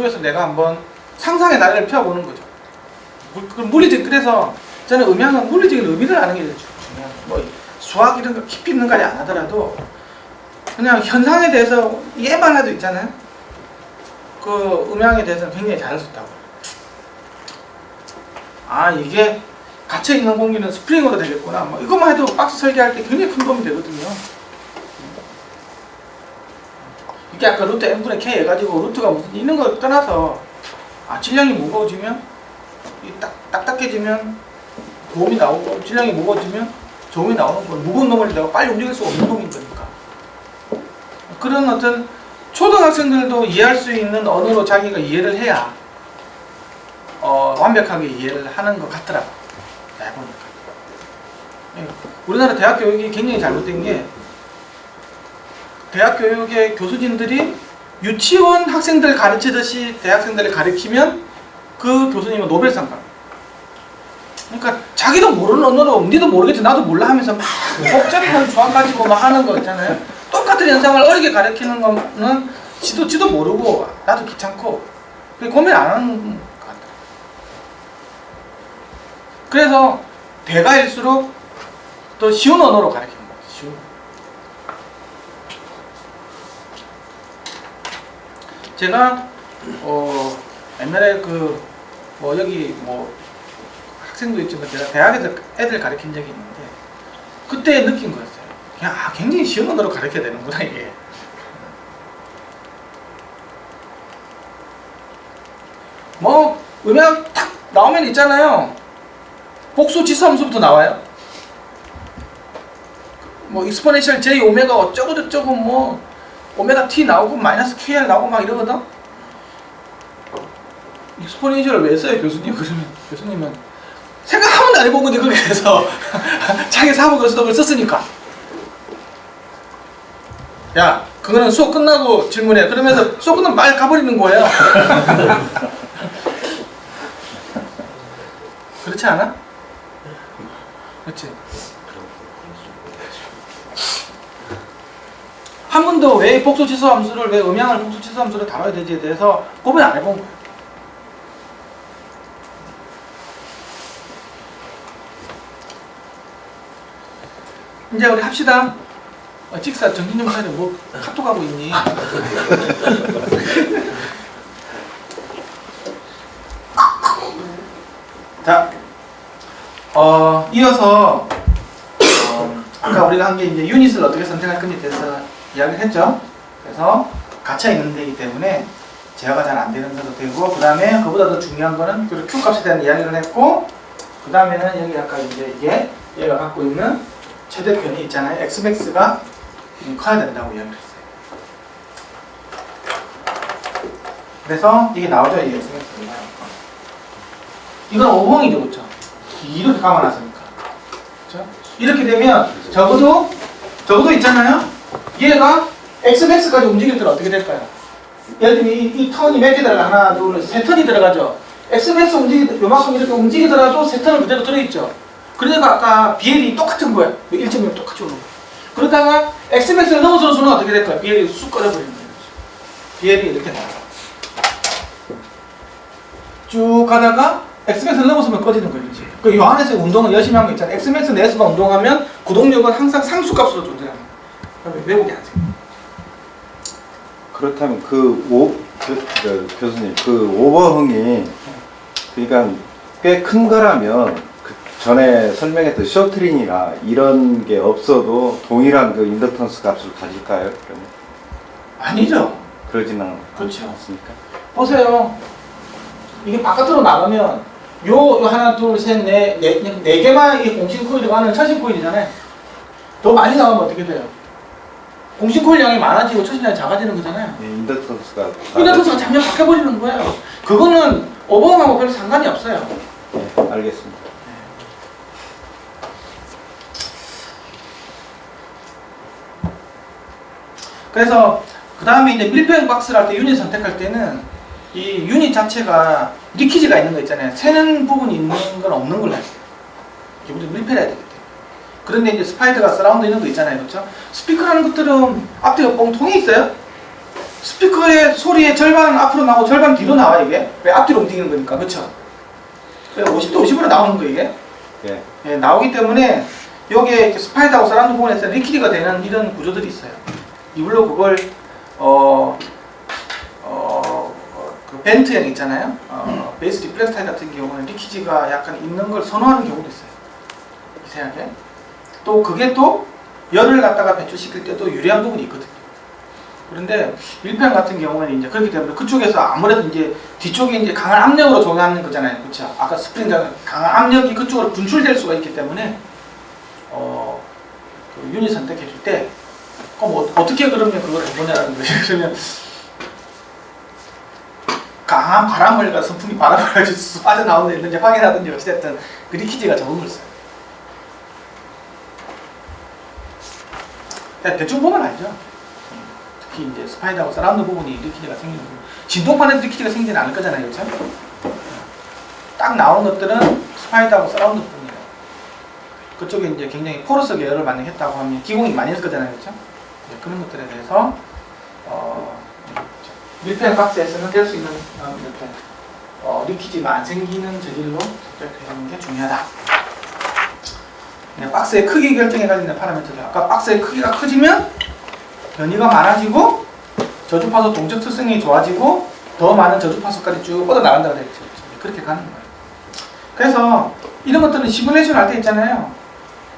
속에서 내가 한번 상상의 나래를 펴보는 거죠. 물리적, 그래서 저는 음향은 물리적인 의미를 아는 게 중요해요. 뭐 수학 이런 거 깊이 있는 까지 안 하더라도 그냥 현상에 대해서 얘만 해도 있잖아요. 그 음향에 대해서는 굉장히 잘할 수 있다고. 아, 이게 갇혀있는 공기는 스프링으로 되겠구나. 뭐 이것만 해도 박스 설계할 때 굉장히 큰 도움이 되거든요. 이게 아까 루트 n분의 k 해가지고 루트가 무슨 있는 거 떠나서 질량이 무거워지면 딱딱해지면 도움이 나오고, 질량이 무거워지면 저음이 나오는 건 무거운 놈을 내가 빨리 움직일 수 없는 놈인 거니까. 그런 어떤 초등학생들도 이해할 수 있는 언어로 자기가 이해를 해야 완벽하게 이해를 하는 것 같더라고. 해보니까. 우리나라 대학 교육이 굉장히 잘못된 게, 대학 교육의 교수진들이 유치원 학생들 가르치듯이 대학생들을 가르치면 그 교수님은 노벨상 받아요. 그러니까 자기도 모르는 언어로 니도 모르겠지 나도 몰라 하면서 막 복잡한 조항 가지고 막 하는 거 있잖아요. 똑같은 현상을 어렵게 가르치는 거는 지도 모르고 나도 귀찮고 고민 안 하는 것 같아요. 그래서 대가일수록 더 쉬운 언어로 가르치는 거예요. 쉬운. 제가 옛날에 여기 학생도 있지만 제가 대학에서 애들 가르친 적이 있는데 그때 느낀 거였어요. 그냥 굉장히 쉬운 언어로 가르쳐야 되는구나 이게. 음향 탁 나오면 있잖아요. 복수 지수함수부터 나와요. 익스포넨셜 J 오메가 어쩌고 저쩌고 오메가 T 나오고 마이너스 KR 나오고 막 이러거든. 익스포넨셜을 왜 써요 교수님? 그러면 교수님은 생각 한 번도 안 해본 건데 그렇게 해서 자기 사무교수덕을 썼으니까. 야, 그거는 수업 끝나고 질문해. 그러면서 수업 끝나면 말 가버리는 거예요. 그렇지 않아? 그렇지. 한 번도 왜 복수치수 함수를, 왜 음향을 복수치수 함수를 다뤄야 되지에 대해서 고민 안 해본 거예요. 이제 우리 합시다. 직사 정신 좀 차려. 카톡 하고 있니? 자, 이어서 아까 우리가 한 게 이제 유닛을 어떻게 선택할 건지에 대해서 이야기를 했죠. 그래서 갇혀 있는 데이기 때문에 제어가 잘 안 되는 것도 되고, 그 다음에 그보다 더 중요한 거는 그 Q 값에 대한 이야기를 했고, 그 다음에는 여기 아까 이제 얘가 갖고 있는 최대편이 있잖아요. Xmax가 커야 된다고 이야기를 했어요. 그래서 이게 나오죠, 이 Xmax가. 이건 5봉이죠, 그렇죠? 이렇게 감아놨으니까. 그렇죠? 이렇게 되면 적어도 있잖아요. 얘가 Xmax까지 움직일 때는 어떻게 될까요? 예를 들면 이 턴이 몇 개 들어가? 하나, 둘, 세 턴이 들어가죠. Xmax 요만큼 이렇게 움직이더라도 세 턴은 그대로 들어있죠. 그러니까 아까 BL이 똑같은 거야. 1.1 똑같이 오는 거야. 그러다가 Xmax를 넘어서는 순간 어떻게 될까요? BL이 쑥 꺼져버리는 거예요. BL이 이렇게 나와요. 쭉 가다가 Xmax를 넘어서면 꺼지는 거예요. 그 요 안에서 운동을 열심히 한 거 있잖아요. Xmax 내에서만 운동하면 구동력은 항상 상수값으로 존재합니다. 그러면 왜곡이 안 생겨요. 그렇다면 교수님, 오버흥이 그러니까 꽤 큰 거라면 그 전에 설명했던 셔틀링이나 이런 게 없어도 동일한 그 인덕턴스 값을 가질까요? 그러면? 아니죠. 그러지는 그렇죠. 않습니까? 보세요. 이게 바깥으로 나가면 요 하나, 둘, 셋, 네 개만 이 공신 코일이 가는 처신 코일이잖아요. 더 많이 나가면 어떻게 돼요? 공신 코일 양이 많아지고 처신 양이 작아지는 거잖아요. 네, 인덕턴스가 장면 바뀌어버리는 거예요. 그거는 오버하고 별로 상관이 없어요. 네, 알겠습니다. 그래서 그 다음에 이제 밀폐형 박스를 할 때 유닛 선택할 때는 이 유닛 자체가 리키지가 있는 거 있잖아요. 새는 부분이 있는 건 없는 걸로 해요. 기본적으로 밀폐를 해야 되기 때문에. 그런데 이제 스파이더가 서라운드 있는 거 있잖아요. 그렇죠? 스피커라는 것들은 앞뒤가 뻥통이 있어요. 스피커의 소리의 절반은 앞으로 나오고 절반 뒤로 나와 이게. 왜 앞뒤로 움직이는 거니까. 그렇죠? 50대 50으로 나오는 거 이게. 예. 예, 나오기 때문에 여기에 이렇게 스파이드하고 사라운드 부분에서 리퀴드가 되는 이런 구조들이 있어요. 물론 그걸 그 벤트형 있잖아요. 베이스 리플렉스 타입 같은 경우는 리퀴지가 약간 있는 걸 선호하는 경우도 있어요. 이상하게. 또 그게 또 열을 갖다가 배출시킬 때도 유리한 부분이 있거든요. 그런데 밀폐형 같은 경우는 이제 그렇기 때문에 그쪽에서 아무래도 이제 뒤쪽에 이제 강한 압력으로 조정하는 거잖아요. 그렇죠? 아까 스프링 강한 압력이 그쪽으로 분출될 수가 있기 때문에 그 유닛 선택해 줄 때 어떻게 그러면 그걸 해보냐라는 거예요. 그러면 강한 바람을 선풍기 바람을 가지고 빠져나오는 있는지 확인하든지 어찌됐든 그 리퀴지가 적은 걸 써요. 대충 보면 알죠. 특히 이제 스파이드하고 사라운드 부분이 리퀴지가 생기는 부분. 진동판에도 리퀴지가 생기진 않을 거잖아요. 그렇죠? 딱 나오는 것들은 스파이드하고 사라운드 부분이에요. 그쪽에 이제 굉장히 포러스 계열을 만약했다고 하면 기공이 많이 있을 거잖아요. 그렇죠? 네, 그런 것들에 대해서 밀폐형 박스에서는 될 수 있는 이렇게 리퀴지가 안 생기는 재질로 선택하는 게 중요하다. 네, 박스의 크기 결정에 관련된 파라미터죠. 아까 박스의 크기가 커지면 변이가 많아지고 저주파수 동적 특성이 좋아지고 더 많은 저주파수까지 쭉 뻗어나간다고 했죠. 그렇게 가는 거예요. 그래서 이런 것들은 시뮬레이션 할 때 있잖아요.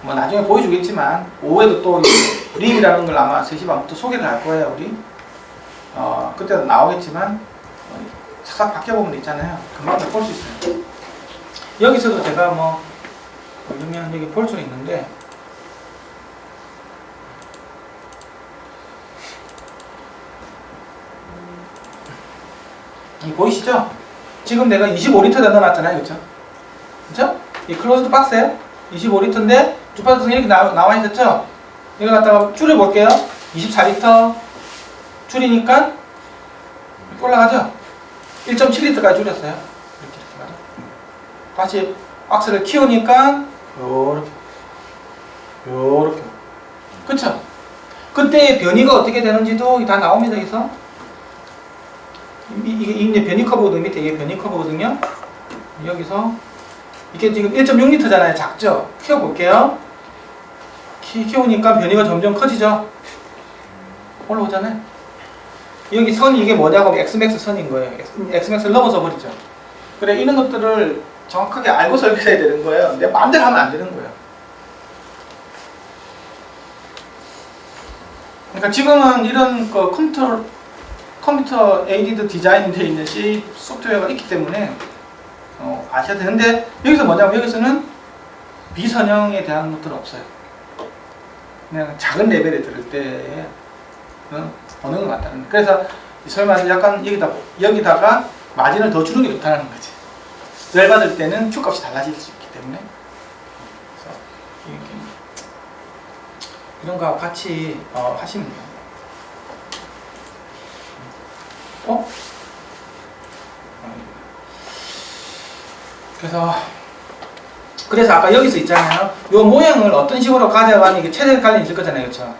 뭐 나중에 보여주겠지만 오후에도 또 립이라는 걸 아마 3시 반부터 소개를 할 거예요. 우리 그때도 나오겠지만 싹싹 바뀌어보면 있잖아요. 금방 볼 수 있어요. 여기서도 제가 뭐 그러면 여기 볼 수 있는데 이 보이시죠? 지금 내가 25리터에다 넣어놨잖아요. 그쵸? 그쵸? 이 클로즈드 박스에 25리터인데 주파수는 이렇게 나와 있었죠? 이거 갖다가 줄여볼게요. 24리터 줄이니까 올라가죠? 1.7리터까지 줄였어요. 이렇게 가죠. 다시 박스를 키우니까 요렇게 그쵸? 그때 변이가 어떻게 되는지도 다 나옵니다. 여기서 이게 이제 변이 커브거든요. 밑에 이게 변이 커브거든요. 여기서 이게 지금 1.6리터잖아요. 작죠? 키워볼게요. 키우니까 변이가 점점 커지죠? 올라오잖아요. 여기 선이 이게 뭐냐고 Xmax 선인 거예요. Xmax를 넘어서 버리죠. 그래, 이런 것들을 정확하게 알고 설계해야 되는 거예요. 내 마음대로 하면 안 되는 거예요. 그러니까 지금은 이런 그 컴퓨터 에이디드 디자인 되어 있는 C 소프트웨어가 있기 때문에 아셔야 되는데 여기서 뭐냐면 여기서는 비선형에 대한 것들은 없어요. 그냥 작은 레벨에 들을 때 어느 것 같다는 거예요. 그래서 설마 약간 여기다가 마진을 더 주는 게 좋다는 거지. 열 받을 때는 Q 값이 달라질 수 있기 때문에. 그래서 이런 거 같이 하시면 돼요. 그래서 아까 여기서 있잖아요. 이 모양을 어떤 식으로 가져가니 이게 최대 관련이 있을 거잖아요. 그렇죠?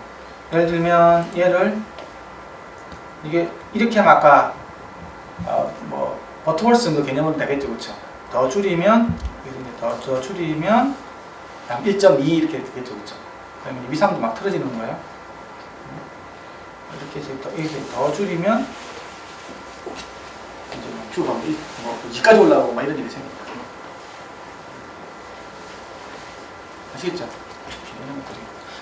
예를 들면 얘를 이게 이렇게 하면 아까 뭐 버터홀스 개념으로 되겠죠. 그렇죠? 더 줄이면 더 줄이면 1.2 이렇게 되겠죠. 그렇죠? 그러면 위상도 막 틀어지는 거예요. 이렇게 해서 더 줄이면 이제 Q가 뭐 2까지 올라오고 막 이런 일이 생깁니다. 아시겠죠?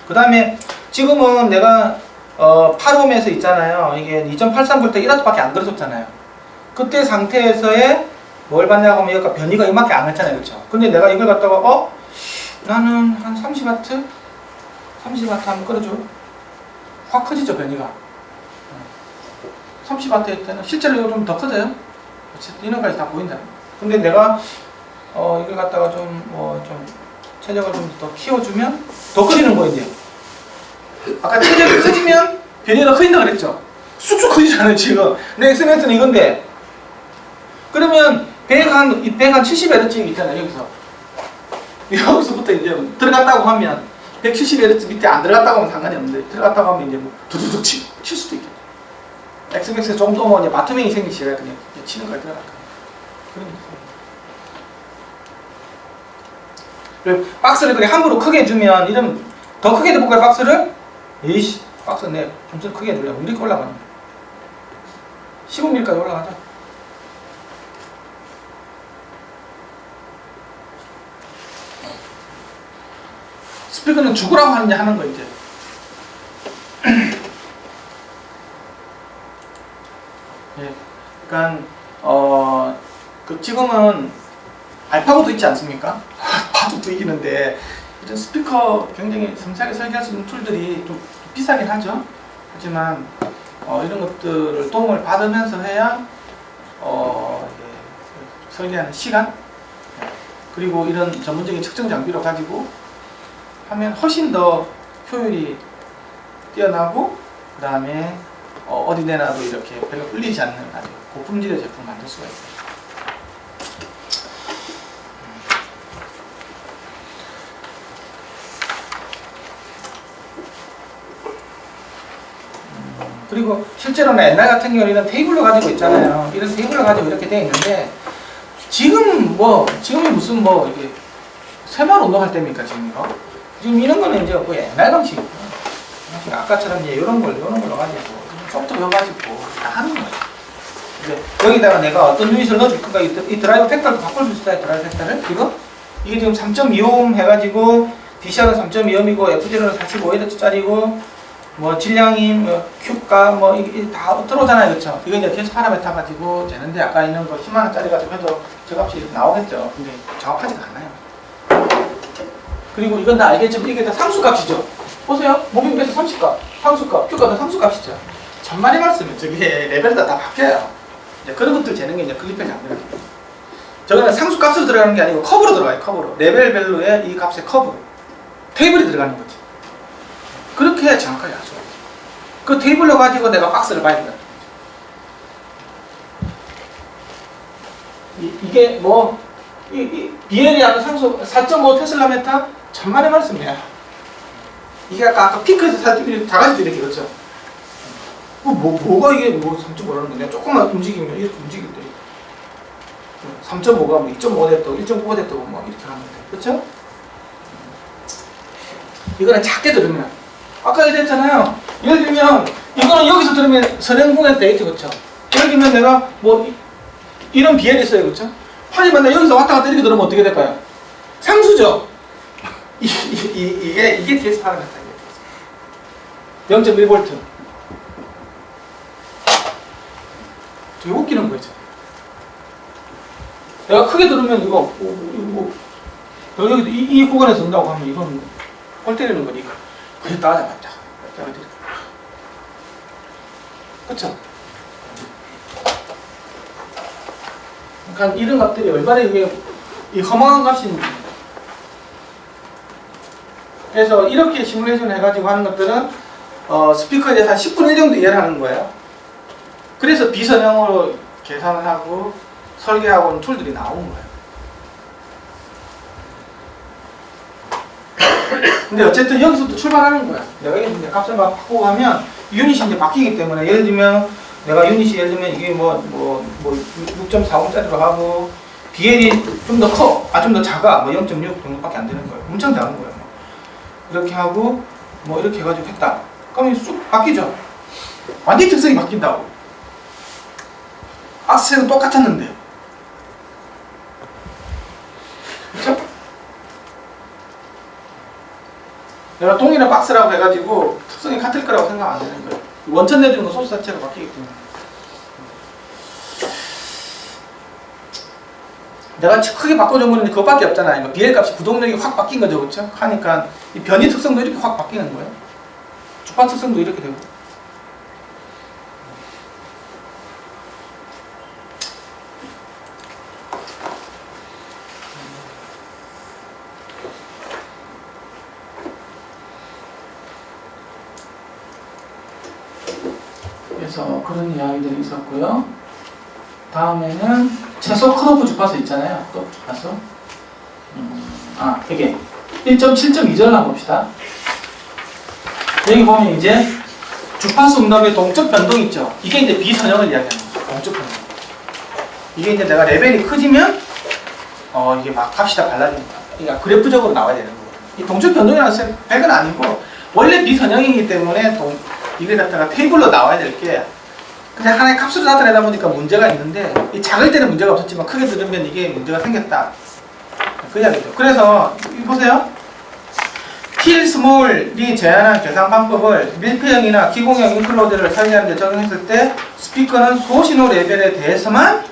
그 다음에 지금은 내가 8옴에서 있잖아요. 이게 2.83V 때 1W밖에 안 들어줬잖아요. 그때 상태에서의 뭘 봤냐고 하면 여기가 변이가 이만큼 안 했잖아요. 그렇죠? 근데 내가 이걸 갖다가 나는 한 30W? 30W 한번 끌어줘. 확 커지죠, 변이가. 30W일 때는 실제로 이거 좀 더 커져요. 이런 까지 다 보인다. 근데 내가 이걸 갖다가 좀 최적을 좀 더 키워주면 더 커지는 거예요. 이제 아까 최적이 커지면 변이가 커진다 그랬죠. 쑥쑥 커지잖아요. 지금 내 X맥스는 이건데 그러면 170Hz 있잖아요. 여기서부터 이제 들어갔다고 하면 170Hz 밑에 안 들어갔다고 하면 상관이 없는데 들어갔다고 하면 이제 뭐 두두둑 칠 수도 있겠죠. XMAX 좀 더 뭐 이제 바텀밍이 생기기 시작해 그냥 치는 걸 들어갈까. 그런 게 있어요. 박스를 그래 함부로 크게 해주면 이러면 더 크게 해볼까요 박스를? 에이씨 박스 내 점수 크게 해주려고 이렇게 올라가는 거야. 15mm까지 올라가자. 스피커는 죽으라고 하는 거 이제. 예, 그러니까 그 지금은 알파고도 있지 않습니까? 알파고도 이기는데 이런 스피커 굉장히 섬세하게 설계할 수 있는 툴들이 좀 비싸긴 하죠. 하지만 이런 것들을 도움을 받으면서 해야 설계하는 시간 그리고 이런 전문적인 측정 장비를 가지고 하면 훨씬 더 효율이 뛰어나고 그 다음에 어디 내놔도 이렇게 별로 끌리지 않는 아주 고품질의 제품을 만들 수가 있어요. 그리고 실제로는 옛날 같은 경우는 이런 테이블로 가지고 있잖아요. 이런 테이블로 가지고 이렇게 되어 있는데 지금이 무슨 뭐 이게 새마을 운동할 때입니까 지금요? 지금 이런 거는 이제 그 옛날 방식이고 아까처럼 이제 이런 걸로 가지고 좀더 넣어가지고 다 하는 거예요. 이제 여기다가 내가 어떤 유닛을 넣어줄 건가 이 드라이브 팩터를 바꿀 수 있어요. 드라이브 팩터를 이게 지금 3.25옴 해가지고 DCR은 3.2옴이고 FG는 45Hz짜리고 뭐 질량이 뭐 큐가 뭐 이게 다 들어오잖아요, 그렇죠? 이거 이제 계속 파라메타 가지고 재는데 아까 있는 거 10만 원짜리 가지고 해도 저 값이 이렇게 나오겠죠. 근데 정확하지가 않아요. 그리고 이건 다 알겠지만 이게 다 상수값이죠. 보세요, 모빙에서 30값, 상수값, 큐가 다 상수값이죠. 천만의 말씀은 저게 레벨이 다 바뀌어요. 이제 그런 것들 재는 게 이제 클립의 장면입니다. 저거는 상수값으로 들어가는 게 아니고 컵으로 들어가요, 컵으로. 레벨별로의 이 값의 컵으로 테이블이 들어가는 거지. 그렇게 해야 정확하게 알 수가 있어요. 그 테이블로 가지고 내가 박스를 봐야 된다. 이게 뭐 BL이 하는 상수 4.5 테슬라 메타 천만의 말씀이야. 이게 아까 피크에서 살짝 작아질 때 이렇게 그렇죠. 뭐가 이게 뭐 3.5라는 건데 조금만 움직이면 이렇게 움직일 때 3.5가 뭐 2.5 됐다고 1.9 됐다고 뭐 이렇게 하는데 그렇죠? 이거는 작게 들으면 아까 얘기했잖아요. 예를 들면 이거는 여기서 들으면 선행공에서 데이트 그렇죠? 예를 들면 내가 뭐 이런 BL이 있어요 그렇죠? 하지만 내가 여기서 왔다 갔다 이렇게 들으면 어떻게 될까요? 상수죠? 이게 TS 파라메터 0.1V 되게 웃기는 거죠. 내가 크게 들으면 이거 여기 이 구간에서 쓴다고 하면 이건 골 때리는 거니까 그게 따라잡았다. 그쵸? 그러니까 이런 값들이 얼마나 이게 이 허망한 값인지. 그래서 이렇게 시뮬레이션 해가지고 하는 것들은 스피커에 대해서 한 10분의 1 정도 이해를 하는 거예요. 그래서 비선형으로 계산을 하고 설계하고 툴들이 나온 거예요. 근데 어쨌든 여기서부터 출발하는 거야. 내가 이제 값을 막 바꾸고 하면 유닛이 이제 바뀌기 때문에 예를 들면 내가 유닛이 예를 들면 이게 뭐 6.40짜리로 하고 BL이 좀 더 커, 좀 더 작아, 뭐 0.6 정도밖에 안 되는 거예요. 엄청 작은 거예요. 이렇게 하고 뭐 이렇게 해가지고 했다. 그러면 쑥 바뀌죠. 완전히 특성이 바뀐다고. 악스는 똑같았는데. 그렇죠? 내가 동일한 박스라고 해가지고 특성이 같을 거라고 생각 안 되는 거예요. 원천 내주는 거 소스 자체가 바뀌기 때문에. 내가 크게 바꿔준 거는 그것밖에 없잖아요. BL 값이 구동력이 확 바뀐 거죠, 그렇죠? 하니까 이 변이 특성도 이렇게 확 바뀌는 거예요. 주파 특성도 이렇게 되고. 그래서 그런 이야기들이 있었고요. 다음에는 최소 컷오프 주파수 있잖아요. 컷오프 주파수. 이게 1.7.2절을 한번 봅시다. 여기 보면 이제 주파수 응답의 동적 변동 있죠. 이게 이제 비선형을 이야기하는 거죠. 동적 변동. 이게 이제 내가 레벨이 커지면 이게 막 값이 다 달라지니까. 그러니까 그래프적으로 나와야 되는 거거든요. 이 동적 변동이라는 백은 아니고 원래 비선형이기 때문에 이걸 갖다가 테이블로 나와야 될 게 그냥 하나의 값으로 나타내다 보니까 문제가 있는데 이 작을 때는 문제가 없었지만 크게 들으면 이게 문제가 생겼다. 그 이야기죠. 그래서 이거 보세요. T 스몰이 제안한 계산 방법을 밀폐형이나 기공형 인클로드를 사용하는 데 적용했을 때 스피커는 소신호 레벨에 대해서만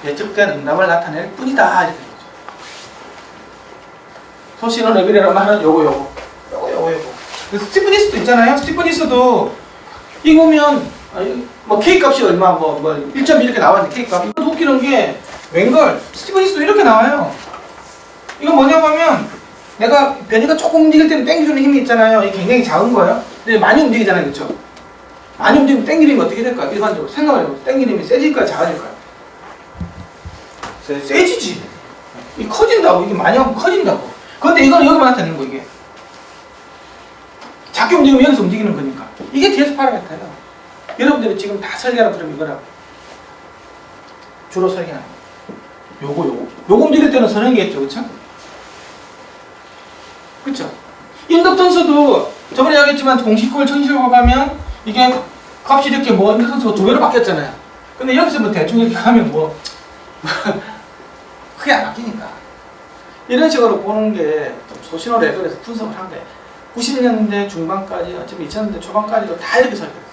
예측된 응답을 나타낼 뿐이다. 이렇게 되죠. 소신호 레벨이라는 말은 요거. 그래서 스티프니스도 있잖아요. 스티프니스도 이거 보면 뭐 K 값이 얼마 1.2 이렇게 나왔는데 K 값 이거 웃기는 게 웬걸 스티프니스도 이렇게 나와요. 이거 뭐냐면 내가 변이가 조금 움직일 때는 당겨주는 힘이 있잖아요. 이게 굉장히 작은 거예요. 근데 많이 움직이잖아요. 그렇죠? 많이 움직이면 당기는 힘이 어떻게 될까요? 일반적으로 생각을 해보세요. 당기는 힘이 세질까요? 작아질까요? 세지지. 이게 커진다고. 이게 많이 하면 커진다고. 그런데 이거는 여기만 나타내는 거 이게. 작게 움직이면 여기서 움직이는 거니까. 이게 DS 파라미터예요. 여러분들이 지금 다 설계하라 그러면 이거라고. 주로 설계하는 거. 요거 움직일 때는 선형이겠죠. 그쵸? 그쵸? 인덕턴스도 저번에 이야기했지만 공식골 천식으로 가면 이게 값이 이렇게 인덕턴스가 두 배로 바뀌었잖아요. 근데 여기서 뭐 대충 이렇게 하면 크게 안 바뀌니까. 이런 식으로 보는 게 좀 소신호 레벨에서 분석을 한 거예요. 90년대 중반까지, 어차피 2000년대 초반까지도 다 이렇게 설계했어요.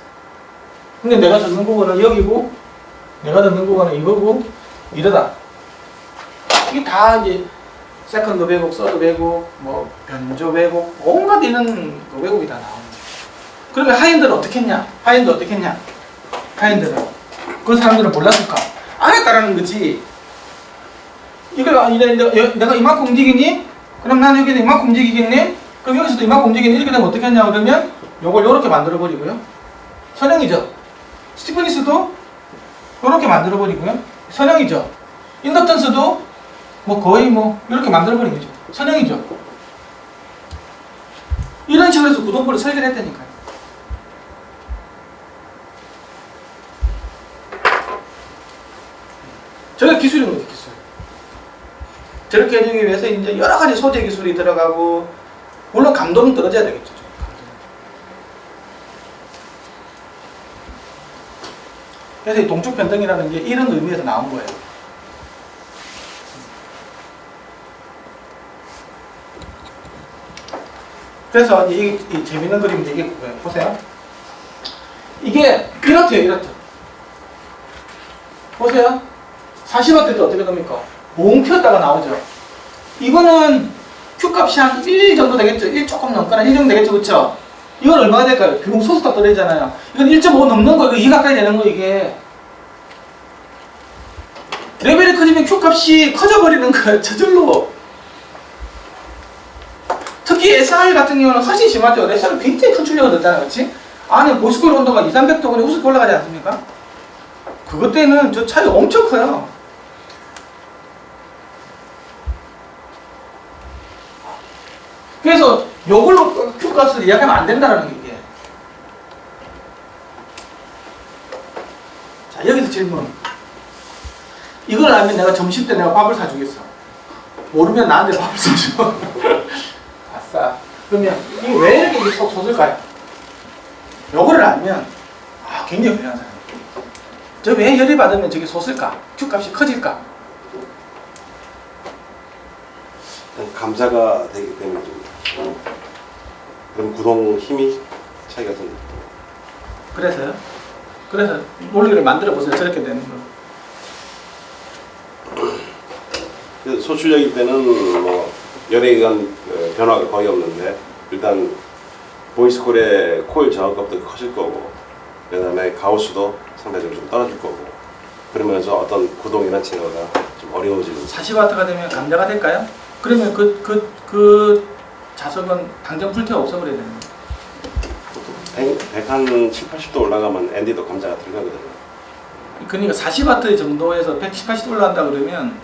근데 내가 듣는 부분은 여기고, 내가 듣는 부분은 이거고, 이러다. 이게 다 이제 세컨드 왜곡, 서드 왜곡, 변조 왜곡, 온갖 이런 왜곡이 다 나옵니다. 그러면 하이엔드는 어떻게 했냐? 하이엔드는 그 사람들은 몰랐을까? 안 했다라는 거지. 이걸 내가 이만큼 움직이니? 그럼 난 여기도 이만큼 움직이겠니? 그럼 여기서도 이만큼 움직이니? 이렇게 되면 어떻게 하냐? 그러면 요걸 요렇게 만들어버리고요. 선형이죠. 스티프니스도 요렇게 만들어버리고요. 선형이죠. 인덕턴스도 거의 이렇게 만들어버린 거죠. 선형이죠. 이런 식으로 해서 구동부를 설계를 했다니까요. 저게 기술인 거죠, 기술. 저렇게 해주기 위해서 이제 여러 가지 소재 기술이 들어가고, 물론 감도는 떨어져야 되겠죠. 그래서 이 동적 변동이라는 게 이런 의미에서 나온 거예요. 그래서 이게 재밌는 그림인데 이게 보세요. 이게 이렇대요. 보세요. 40W 때 어떻게 됩니까? 몽 폈다가 나오죠. 이거는 Q값이 한 1 정도 되겠죠. 1 조금 넘거나 1 정도 되겠죠. 그쵸? 이건 얼마나 될까요? 비공 소수값 떨어지잖아요. 이건 1.5 넘는 거, 이거 2 가까이 되는 거, 이게. 레벨이 커지면 Q값이 커져버리는 거예요. 저절로. 특히 SR 같은 경우는 훨씬 심하죠. SR은 굉장히 큰 출력을 넣잖아요. 그렇지? 안에 보스코일 온도가 2, 300도 그냥 우습게 올라가지 않습니까? 그것 때는 저 차이 엄청 커요. 그래서 요걸로 Q값을 이야기하면 안 된다는 게 이게. 자, 여기서 질문. 이걸 알면 내가 점심 때 내가 밥을 사주겠어. 모르면 나한테 밥을 사줘. 아싸. 그러면 이게 왜 이렇게 속 솟을까요? 요거를 알면 굉장히 훌륭한 사람. 저 왜 열이 받으면 저게 솟을까? Q값이 커질까? 감자가 되기 때문에 좀 그럼 구동 힘이 차이가 좀. 그래서요? 그래서 논리를 만들어 보세요. 저렇게 되는 거. 소출력일 때는 열에 의한 변화가 거의 없는데 일단 보이스콜의 코일 저항값도 커질 거고 그다음에 가우스도 상대적으로 좀 떨어질 거고 그러면서 어떤 구동이나 제어가 좀 어려워지는. 40W가 되면 감자가 될까요? 그러면 그 자석은 당장 불태워 없애버려야 되는 거예요. 100한 7, 80도 올라가면 ND도 감자가 들어가거든요. 그러니까 40W 정도에서 110, 80도 올라간다 그러면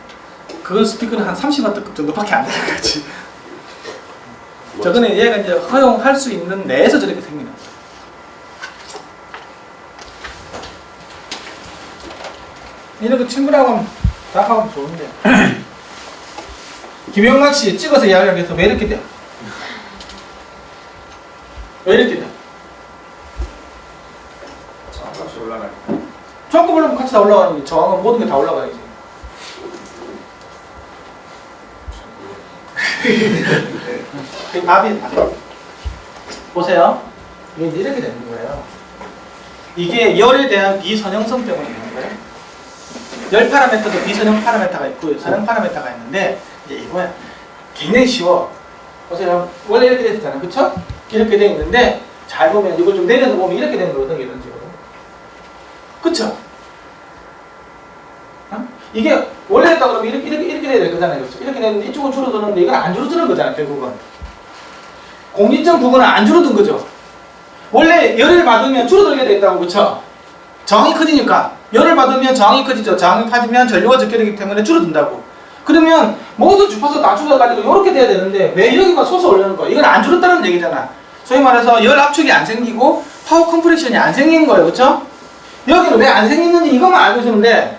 그 스피커는 한 30W 정도밖에 안 되는 거지. 저거는 얘가 이제 허용할 수 있는 내에서 저렇게 생기는 거예요. 이렇게 친구라고 답하면 좋은데. 김영락 씨 찍어서 이야기하기 위해서 왜 이렇게 돼? 왜 이렇게 돼? 저값이 올라가니까. 저항값 올라가면 같이 다 올라가는 게 저항은 모든 게 다 올라가야지. 그 답이 보세요. 이게 이제 이렇게 되는 거예요. 이게 열에 대한 비선형성 때문에 되는 거예요. 열 파라미터도 비선형 파라미터가 있고 선형 파라미터가 있는데 이제 이거야. 굉장히 쉬워. 보세요. 원래 이렇게 돼 있잖아요. 그쵸? 이렇게 돼 있는데 잘 보면 이걸 좀 내려서 보면 이렇게 되는 거거든요. 이런 식으로. 그쵸? 어? 이게 원래 했다 그러면 이렇게 돼야 될 거잖아요. 그렇죠? 이렇게 되는데 이쪽은 줄어드는데 이건 안 줄어드는 거잖아요. 결국은. 공진점 부분은 안 줄어든 거죠. 원래 열을 받으면 줄어들게 돼 있다고. 그쵸? 저항이 커지니까. 열을 받으면 저항이 커지죠. 저항이 커지면 전류가 적게 되기 때문에 줄어든다고. 그러면 모든 주파수 다 줄어가지고 이렇게 돼야 되는데 왜 여기만 솟아 올리는 거야? 이건 안 줄었다는 얘기잖아. 소위 말해서 열 압축이 안 생기고 파워 컴프레션이 안 생긴 거예요. 그쵸? 여기는 왜 안 생기는지 이것만 알고 있으면 돼.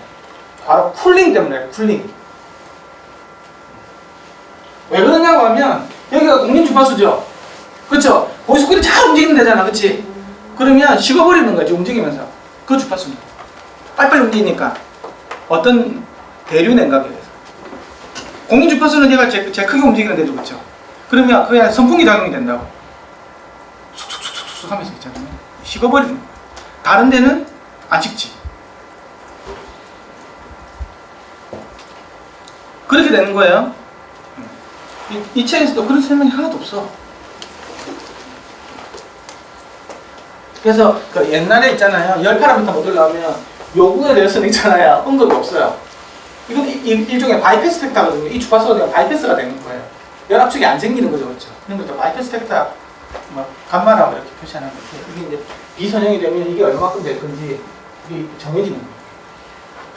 바로 쿨링 때문에. 쿨링. 왜 그러냐고 하면 여기가 공린 주파수죠. 그쵸? 보이스코일이 잘 움직이면 되잖아. 그치? 그러면 식어버리는 거지. 움직이면서. 그 주파수는 빨리빨리 움직이니까 어떤 대류 냉각에 대해서 공인 주파수는 얘가 제 크게 움직이는 데도 그렇죠. 그러면 그게 선풍기 작용이 된다고. 쑥쑥쑥쑥 하면서 있잖아요. 식어버리는 거예요. 다른 데는 안 식지. 그렇게 되는 거예요. 이 책에서도 그런 설명이 하나도 없어. 그래서 그 옛날에 있잖아요. 열 파라미터 모델 나오면 요구에 대해서는 있잖아요. 언급이 없어요. 이건 일종의 바이패스 팩터거든요. 이 주파수가 그냥 바이패스가 되는 거예요. 열 압축이 안 생기는 거죠. 그렇죠? 그런 것도 바이패스 팩터, 뭐 감마라고 이렇게 표시하는 건데 이게 이제 비선형이 되면 이게 얼마큼 될 건지 이게 정해지는 거예요.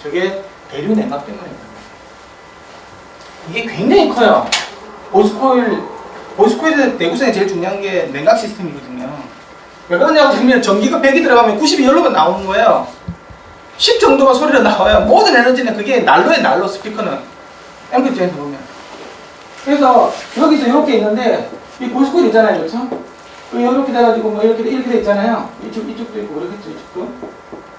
저게 대류 냉각 때문입니다. 이게 굉장히 커요. 보이스코일의 내구성이 제일 중요한 게 냉각 시스템이거든요. 왜 그러냐고 보면 전기가 100이 들어가면 90이 열로가 나오는 거예요. 10 정도가 소리가 나와요. 모든 에너지는 그게 난로에 난로. 스피커는 앰프 입장에서 보면. 그래서 여기서 이렇게 있는데 이 보이스코일 있잖아요. 그렇죠? 이렇게 돼가지고 뭐 이렇게 돼 있잖아요. 이쪽도 있고 그렇겠죠. 이쪽도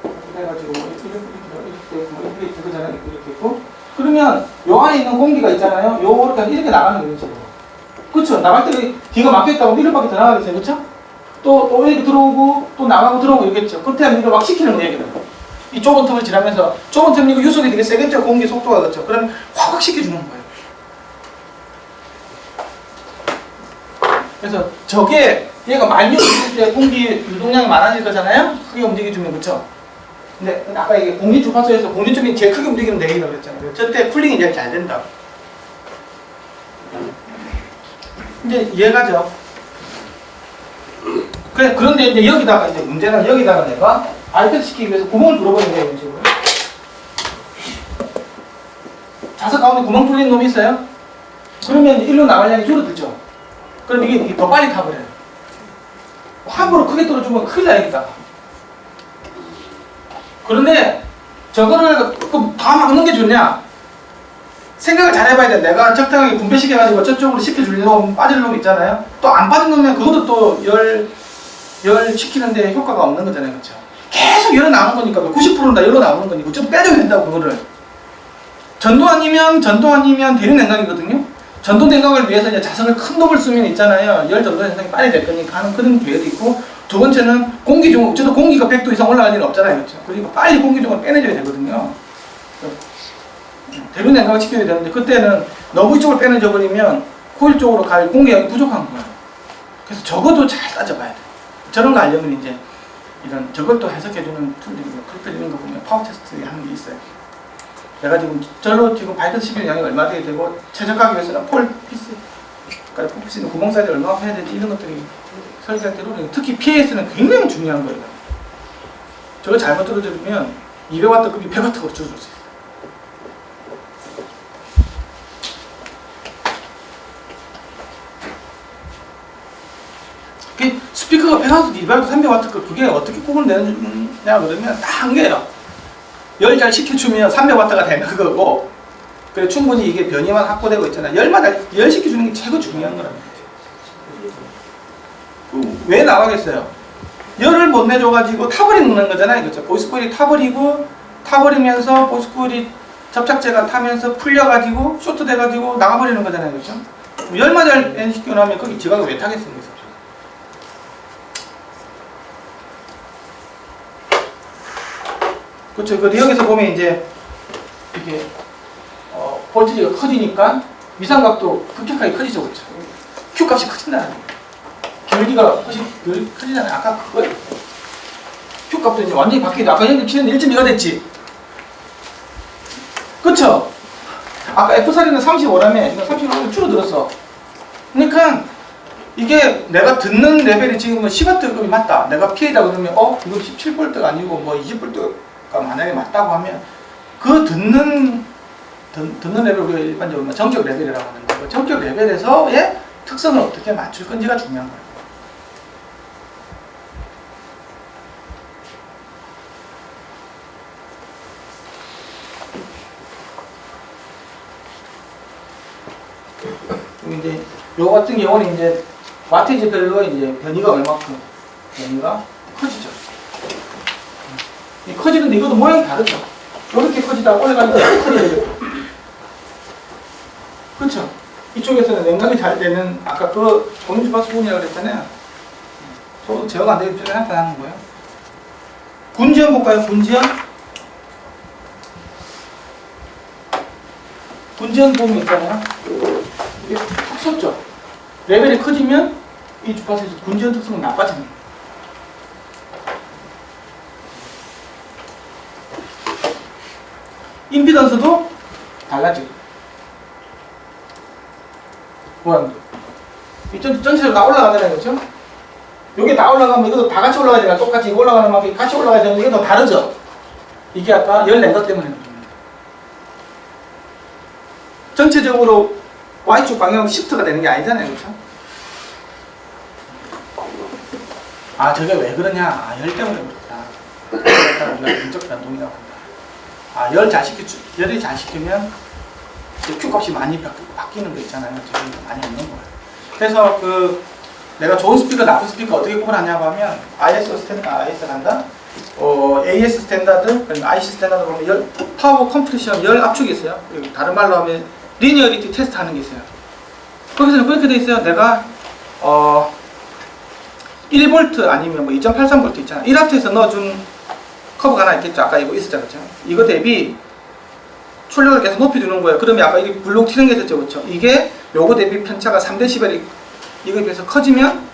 이렇게 돼가지고 뭐 이렇게 돼 있고 뭐 이렇게 있고 그잖아요. 이렇게 있고. 그러면 요 안에 있는 공기가 있잖아요. 이렇게 나가는 거예요. 식으로. 그렇죠? 나갈 때 뒤가 막혀있다고 밀을 밖에 더 나가겠어요. 그렇죠? 또 이렇게 들어오고 또 나가고 들어오고 이러겠죠. 그때 밀을 막 시키는 거예요. 이 좁은 틈을 지나면서 좁은 틈이고 유속이 되게 세겠죠. 공기 속도가 그렇죠. 그러면 확 시켜주는 거예요. 그래서 저게 얘가 많이 움직일 때 공기 유동량이 많아질 거잖아요. 크게 움직여주면 그렇죠. 근데 아까 이게 공기 주파수에서 공기 쪽이 제일 크게 움직이면 되겠다고 그랬잖아요. 저때 쿨링이 제일 잘 된다. 이제 이해가죠? 그런데 이제 여기다가 이제 문제는 여기다가 내가 바이패스 시키기 위해서 구멍을 뚫어버린 거예요. 이런 식으로. 자석 가운데 구멍 뚫린 놈이 있어요? 그러면 일로 나가려니 줄어들죠. 그럼 이게 더 빨리 타버려요. 함부로 크게 떨어주면 큰일 나야겠다. 그런데 저거를 다 막는 게 좋냐? 생각을 잘 해봐야 돼. 내가 적당하게 분배시켜가지고 저쪽으로 시켜줄 놈, 빠질 놈 있잖아요. 또 안 빠진 놈은 그것도 또 열 시키는데 효과가 없는 거잖아요. 그렇죠? 계속 열어 나오는 거니까 90%는 다 열어 나오는 거니까 좀 빼줘야 된다고 그거를. 전도 아니면 대류 냉각이거든요. 전도 냉각을 위해서 이제 자석을 큰 놈을 쓰면 있잖아요. 열 전도 현상이 빨리 될 거니까 하는 그런 기회도 있고, 두 번째는 공기 중, 저도 공기가 100도 이상 올라갈 일은 없잖아요. 그렇죠? 그리고 빨리 공기 중을 빼내줘야 되거든요. 대류 냉각을 시켜야 되는데 그때는 너무 이쪽을 빼내줘 버리면 코일 쪽으로 갈 공기량이 부족한 거예요. 그래서 저것도 잘 따져봐야 돼. 저런 거 알려면 이제 이런 저걸 또 해석해주는 툴들이 클릭 이런 거 보면 파워 테스트 하는 게 있어요. 내가 지금 지금 바이패스 시키는 양이 얼마 돼야 되고 최적화하기 위해서는 폴 피스, 그러니까 폴 피스는 구멍 사이즈 얼마나 해야 되지 이런 것들이 설계할 때로 특히 PAS는 굉장히 중요한 거예요. 저걸 잘못 들어주면 200W 급이 100W로 줄어들 수 있어요. 스피커가 100W, 200W, 300W 그게 어떻게 꼽을 내느냐 그러면 다 한계예요. 열 잘 식혀주면 300W가 되는 거고, 그래 충분히 이게 변이만 확보되고 있잖아. 열 식혀주는 게 최고 중요한 거라는 거지. 왜 나가겠어요? 열을 못 내줘가지고 타버리는 거잖아요. 그렇죠? 보이스코일이 타버리면서 보이스코일이 접착제가 타면서 풀려가지고 쇼트 돼가지고 나가버리는 거잖아요. 그렇죠? 열만 잘 시켜놓으면 거기 지각을 왜 타겠습니까? 그렇죠. 그 여기서 보면 이제 이게 볼티지가 커지니까 미상각도 급격하게 커지죠. 그렇죠. Q 값이 커진다는 거예요. 결기가 훨씬 커지잖아요. 아까 그거예요. Q 값도 이제 완전히 바뀌죠. 아까 형님 치는데 1.2가 됐지. 그쵸? 아까 F살이는 35라며 이거 35로 줄어들었어. 그러니까 이게 내가 듣는 레벨이 지금은 10W급이 맞다. 내가 P다 그러면 이거 17V가 아니고 뭐 20V가 만약에 맞다고 하면 그 듣는 레벨 우리가 일반적으로 정격 레벨이라고 하는 거고, 정격 레벨에서의 특성을 어떻게 맞출 건지가 중요한 거예요. 이제 요 같은 경우는 이제 와테이지별로 이제 변이가 얼마큼 변이가 커지죠. 커지는데 이것도 모양이 다르죠. 이렇게 커지다가 올라가니까 이렇게 커지죠. 그렇죠. 이쪽에서는 냉각이 잘 되는 아까 그 종류주파수 부분이라고 그랬잖아요. 저도 제어가 안 되기 전에 나타나는 거예요. 군지연 볼까요? 군지연 보면 있잖아요. 이게 탁 섰죠. 레벨이 커지면 이 주파수에서 군지연 특성은 나빠집니다. 임피던스도 달라지고. 모양도. 이 전체적으로 다 올라가잖아요. 그렇죠? 요게 다 올라가면 이것도 다 같이 올라가잖아요. 똑같이 올라가는 만큼 같이 올라가야 되는데 이게 더 다르죠? 이게 아까 열 낸것 때문에 그런 겁니다. 전체적으로 Y축 방향으로 시프트가 되는 게 아니잖아요. 그렇죠? 아, 저게 왜 그러냐? 아, 열 때문에 그렇다. 일단 우리가 인적 변동이라고 한다. 아, 열이 잘 시키면 Q 값이 많이 바뀌는 거 있잖아요. 저기 많이 없는 거예요. 그래서 내가 좋은 스피커, 나쁜 스피커 어떻게 구분하냐고 하면 AS 스탠다드, 그러니까 IC 스탠다드 보면 파워 컴프레션, 열 압축이 있어요. 다른 말로 하면 리니어리티 테스트 하는 게 있어요. 거기서는 그렇게 돼 있어요. 내가 1V 아니면 뭐 2.83V 있잖아. 1W에서 넣어준 커브가 하나 있겠죠. 아까 이거 있었잖아요. 이거 대비 출력을 계속 높여주는 거예요. 그러면 아까 이게 블록 튀는 게 있었죠. 그렇죠? 이게 요거 대비 편차가 3dB이 이거에 비해서 커지면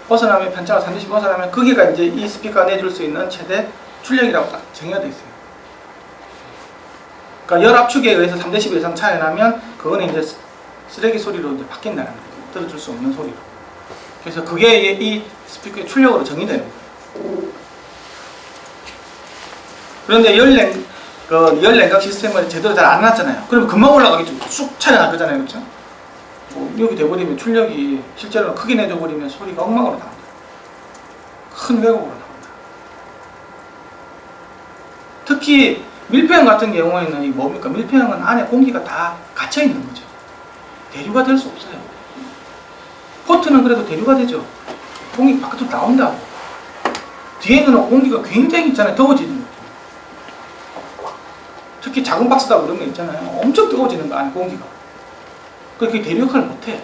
벗어나면 편차가 3dB 벗어나면 거기가 이제 이 스피커가 내줄 수 있는 최대 출력이라고 딱 정의가 되어 있어요. 그러니까 열 압축에 의해서 3dB 이상 차이 나면 그거는 이제 쓰레기 소리로 이제 바뀐다는 거예요. 들어줄 수 없는 소리로. 그래서 그게 이 스피커의 출력으로 정의되는 거예요. 그런데 열 냉각 시스템을 제대로 잘 안 해놨잖아요. 그러면 금방 올라가겠죠. 쑥 차이 날 거잖아요. 그렇죠? 이렇게 돼버리면 출력이 실제로 크게 내줘버리면 소리가 엉망으로 나옵니다. 큰 왜곡으로 나옵니다. 특히 밀폐형 같은 경우에는 이 뭡니까? 밀폐형은 안에 공기가 다 갇혀있는 거죠. 대류가 될 수 없어요. 포트는 그래도 대류가 되죠. 공기 바깥으로 나온다고. 뒤에 있는 공기가 굉장히 있잖아요. 더워지는 거죠. 특히 작은 박스다 그런 거 있잖아요. 엄청 뜨거워지는 거 안에 공기가. 그렇게 대류 역할을 못해.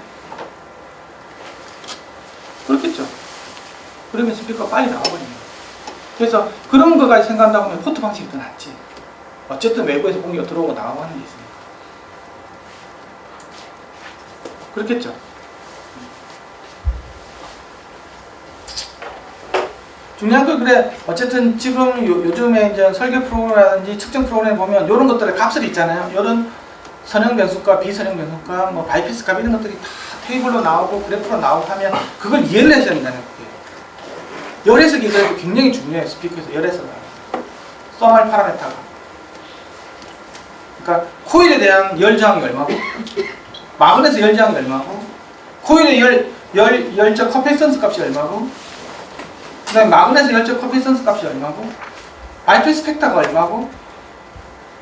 그렇겠죠. 그러면 스피커가 빨리 나와버립니다. 그래서 그런 거까지 생각한다고 하면 포트 방식이 더 낫지. 어쨌든 외부에서 공기가 들어오고 나가고 하는 게 있으니까. 그렇겠죠. 중요한 건 그래. 어쨌든 지금 요즘에 이제 설계 프로그램이라든지 측정 프로그램 보면 이런 것들의 값을 있잖아요. 이런 선형 변수값, 비선형 변수값, 뭐 바이패스 값 이런 것들이 다 테이블로 나오고 그래프로 나오고 하면 그걸 이해를 해줘야 된다는 거예요. 열 해석이 그래도 굉장히 중요해요. 스피커에서 열 해석은. 써멀 파라메타가. 그러니까 코일에 대한 열 저항이 얼마고, 마그넷의 열 저항이 얼마고, 코일의 열적 커피선스 값이 얼마고, 그 다음에 마그넷의 열적 커피선스 값이 얼마고, 바이패스 팩터가 얼마고,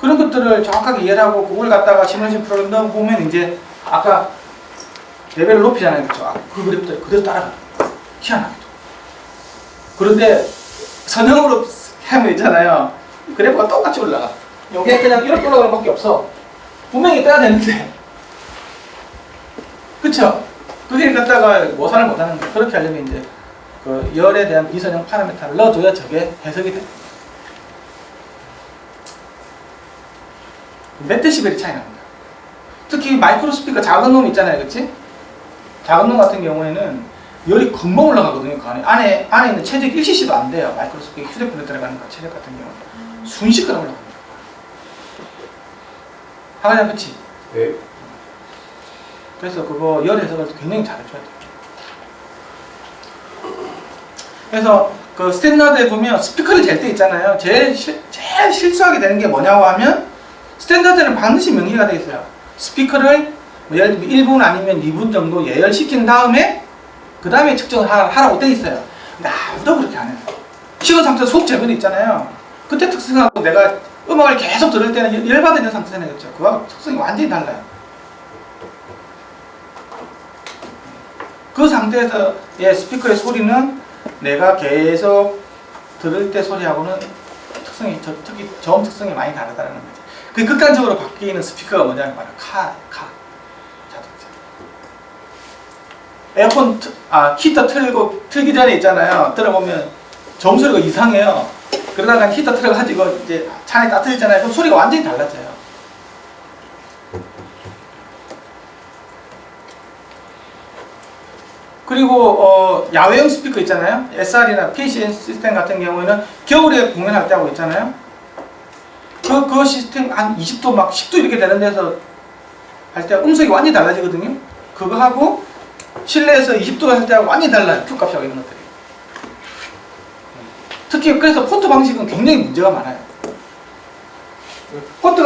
그런 것들을 정확하게 이해를 하고 그걸 갖다가 시뮬레이션 프로그램 넣어보면 이제 아까 레벨을 높이잖아요. 그렇죠? 아, 그 그래프들 그대로 따라가요. 희한하게도. 그런데 선형으로 하면 있잖아요. 그래프가 똑같이 올라가. 이게 그냥 이렇게 올라가는 밖에 없어. 분명히 떠야 되는데. 그쵸? 그게 갖다가 모사를 못하는 거예요. 그렇게 하려면 이제 그 열에 대한 비선형 파라미터를 넣어줘야 저게 해석이 돼. 몇 데시벨이 차이 납니다. 특히 마이크로스피커 작은 놈 있잖아요. 그치? 작은 놈 같은 경우에는 열이 금방 올라가거든요. 그 안에 있는 최적 1cc도 안 돼요. 마이크로스피커 휴대폰에 들어가는 거 최적 같은 경우는 순식간에 올라갑니다. 하가장 그치? 네. 그래서 그거 열 해석을 굉장히 잘해줘야 돼요. 그래서 그 스탠다드에 보면 스피커를 잴 때 있잖아요. 제일 실수하게 되는 게 뭐냐고 하면 스탠다드는 반드시 명시가 되어 있어요. 스피커를 뭐 예를 들면 1분 아니면 2분 정도 예열시킨 다음에 그 다음에 측정을 하라고 되어 있어요. 근데 아무도 그렇게 안 해요. 식은 상태에서 수업 재면이 있잖아요. 그때 특성하고 내가 음악을 계속 들을 때는 열받아 있는 상태잖아요. 그렇죠? 그거하고 특성이 완전히 달라요. 그 상태에서의 스피커의 소리는 내가 계속 들을 때 소리하고는 특성이, 특히 저음 특성이 많이 다르다는 거지. 그 극단적으로 바뀌는 스피커가 뭐냐면 바로 카. 자동차. 에어컨, 히터 틀기 전에 있잖아요. 들어보면 저음 소리가 이상해요. 그러다가 히터 틀어가지고 이제 차에 따뜻해지잖아요. 그럼 소리가 완전히 달라져요. 그리고 야외형 스피커 있잖아요. SR이나 PCN 시스템 같은 경우에는 겨울에 공연할 때 하고 있잖아요. 그 시스템 한 20도 막 10도 이렇게 되는 데서 할 때 음색이 완전히 달라지거든요. 그거 하고 실내에서 20도 할 때하고 완전히 달라요. Q 값이 이런 것들이. 특히 그래서 폰트 방식은 굉장히 문제가 많아요. 폰트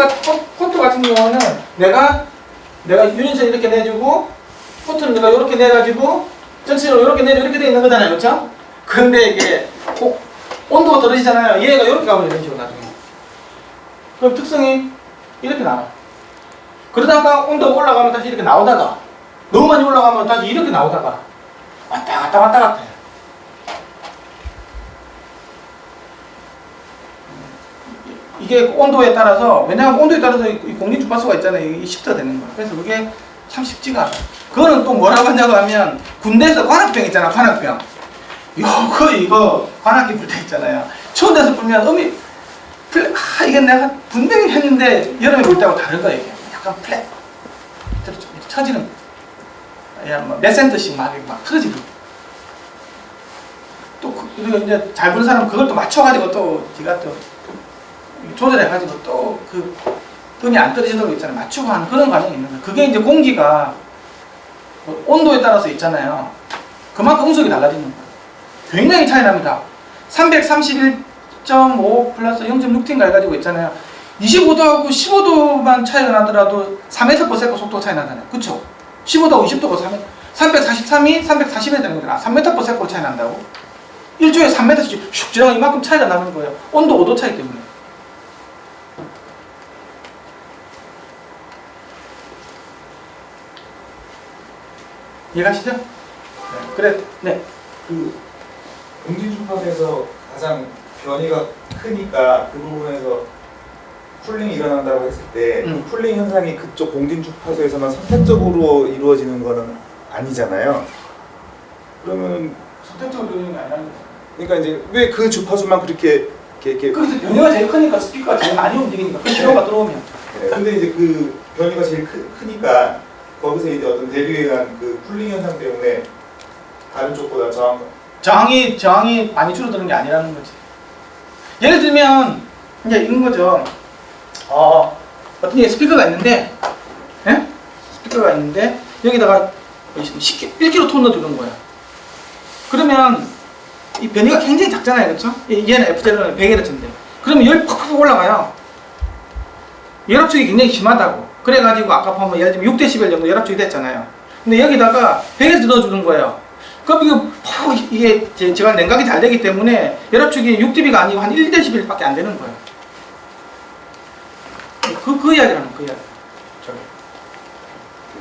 같은 경우는 내가 유닛을 이렇게 내주고 폰트는 내가 이렇게 내가지고 전체적으로 이렇게 내려 이렇게 돼 있는 거잖아요. 그렇죠? 그런데 이게 온도가 떨어지잖아요. 얘가 이렇게 가면 이런 식으로 나중에. 그럼 특성이 이렇게 나와요. 그러다가 온도가 올라가면 다시 이렇게 나오다가 너무 많이 올라가면 다시 이렇게 나오다가 왔다 갔다 해요. 이게 온도에 따라서, 왜냐하면 온도에 따라서 이 공기 주파수가 있잖아요. 이 시프트가 되는 거예요. 그래서 그게 참 쉽지가 않아요. 그거는 또 뭐라고 하냐고 하면 군대에서 관악병 있잖아. 관악병. 이거 관악기 불 때 있잖아요. 추운 데서 불면 이게 내가 분명히 했는데 여름에 불 때하고 다른 거예요. 이게 약간 플랫 터지는 몇 센트씩 막 터지고 또 그리고 이제 잘 부는 사람은 그걸 또 맞춰가지고 또 지가 또 조절해가지고 또 그 음이 안 떨어지도록 있잖아요. 맞추고 하는 그런 과정이 있는 거예요. 그게 이제 공기가 온도에 따라서 있잖아요. 그만큼 음속이 달라지는 거예요. 굉장히 차이 납니다. 331.5 플러스 0.6T인가 해가지고 있잖아요. 25도하고 15도만 차이가 나더라도 3m/s 속도가 차이 나잖아요. 그쵸? 15도하고 20도가 343이 340에 되는 거잖아. 3m/s 차이 난다고? 1초에 3m씩 슉 지나가 이만큼 차이가 나는 거예요. 온도 5도 차이 때문에. 이해가시죠? 네. 그래, 네. 그 공진주파수에서 가장 변이가 크니까 그 부분에서 쿨링이 일어난다고 했을 때 쿨링 현상이 그쪽 공진주파수에서만 선택적으로 이루어지는 거는 아니잖아요. 그러면 선택적으로 이루어지는 게 아니라는 거죠. 그러니까 이제 왜 그 주파수만 그렇게 그래서 변이가 제일 크니까 스피커가 제일 많이 움직이니까 그 신호가 들어오면. 네. 근데 이제 그 변이가 제일 크니까 거기서 이제 어떤 대류에 의한 그 쿨링 현상 때문에 다른 쪽보다 저항이 많이 줄어드는 게 아니라는 거지. 예를 들면 이제 이런 거죠. 어떤 게 스피커가 있는데, 예? 스피커가 있는데 여기다가 1kg 톤 넣어주는 거야. 그러면 이 변이가 굉장히 작잖아요, 그렇죠? 얘는 F0는 100Hz인데, 그러면 열이 팍팍 올라가요. 열압축이 굉장히 심하다고. 그래가지고 아까 보면 예를 들면 6dB 정도 열압축이 됐잖아요. 근데 여기다가 100Hz 넣어주는 거예요. 그럼 이게 제가 냉각이 잘 되기 때문에 열압축이 6dB가 아니고 한 1dB밖에 안 되는 거예요. 그 이야기라는 그 이야기.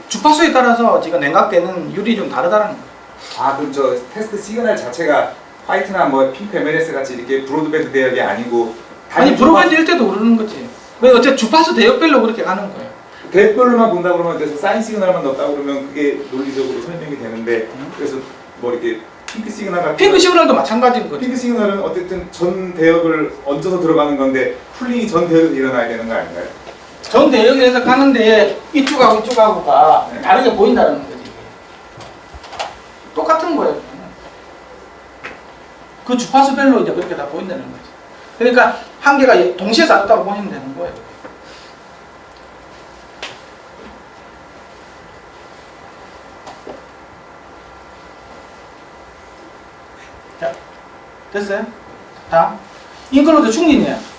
주파수에 따라서 지금 냉각되는 율이 좀 다르다는 거예요. 아 그럼 저 테스트 시그널 자체가 화이트나 뭐 핑크 MLS 같이 이렇게 브로드밴드 대역이 아니고 아니 브로드밴드일 때도 그러는 거지. 왜 어째 주파수 대역별로 그렇게 가는 거예요. 대역별로만 본다 그러면 그래서 사인 시그널만 넣었다 그러면 그게 논리적으로 설명이 되는데 그래서 뭐 이렇게 핑크 시그널 같은 핑크 시그널도 마찬가지인 거죠. 핑크 시그널은 어쨌든 전 대역을 얹어서 들어가는 건데 쿨링이 전 대역에서 일어나야 되는 거 아닌가요? 전 대역에서 가는데 이쪽하고 이쪽하고가 네. 다르게 보인다는 거지. 똑같은 거예요. 그 주파수별로 이제 그렇게 다 보인다는 거지. 그러니까 한 개가 동시에 쌌다고 보시면 되는 거예요. 자, 됐어요? 다음. 인클로드 충진이에요.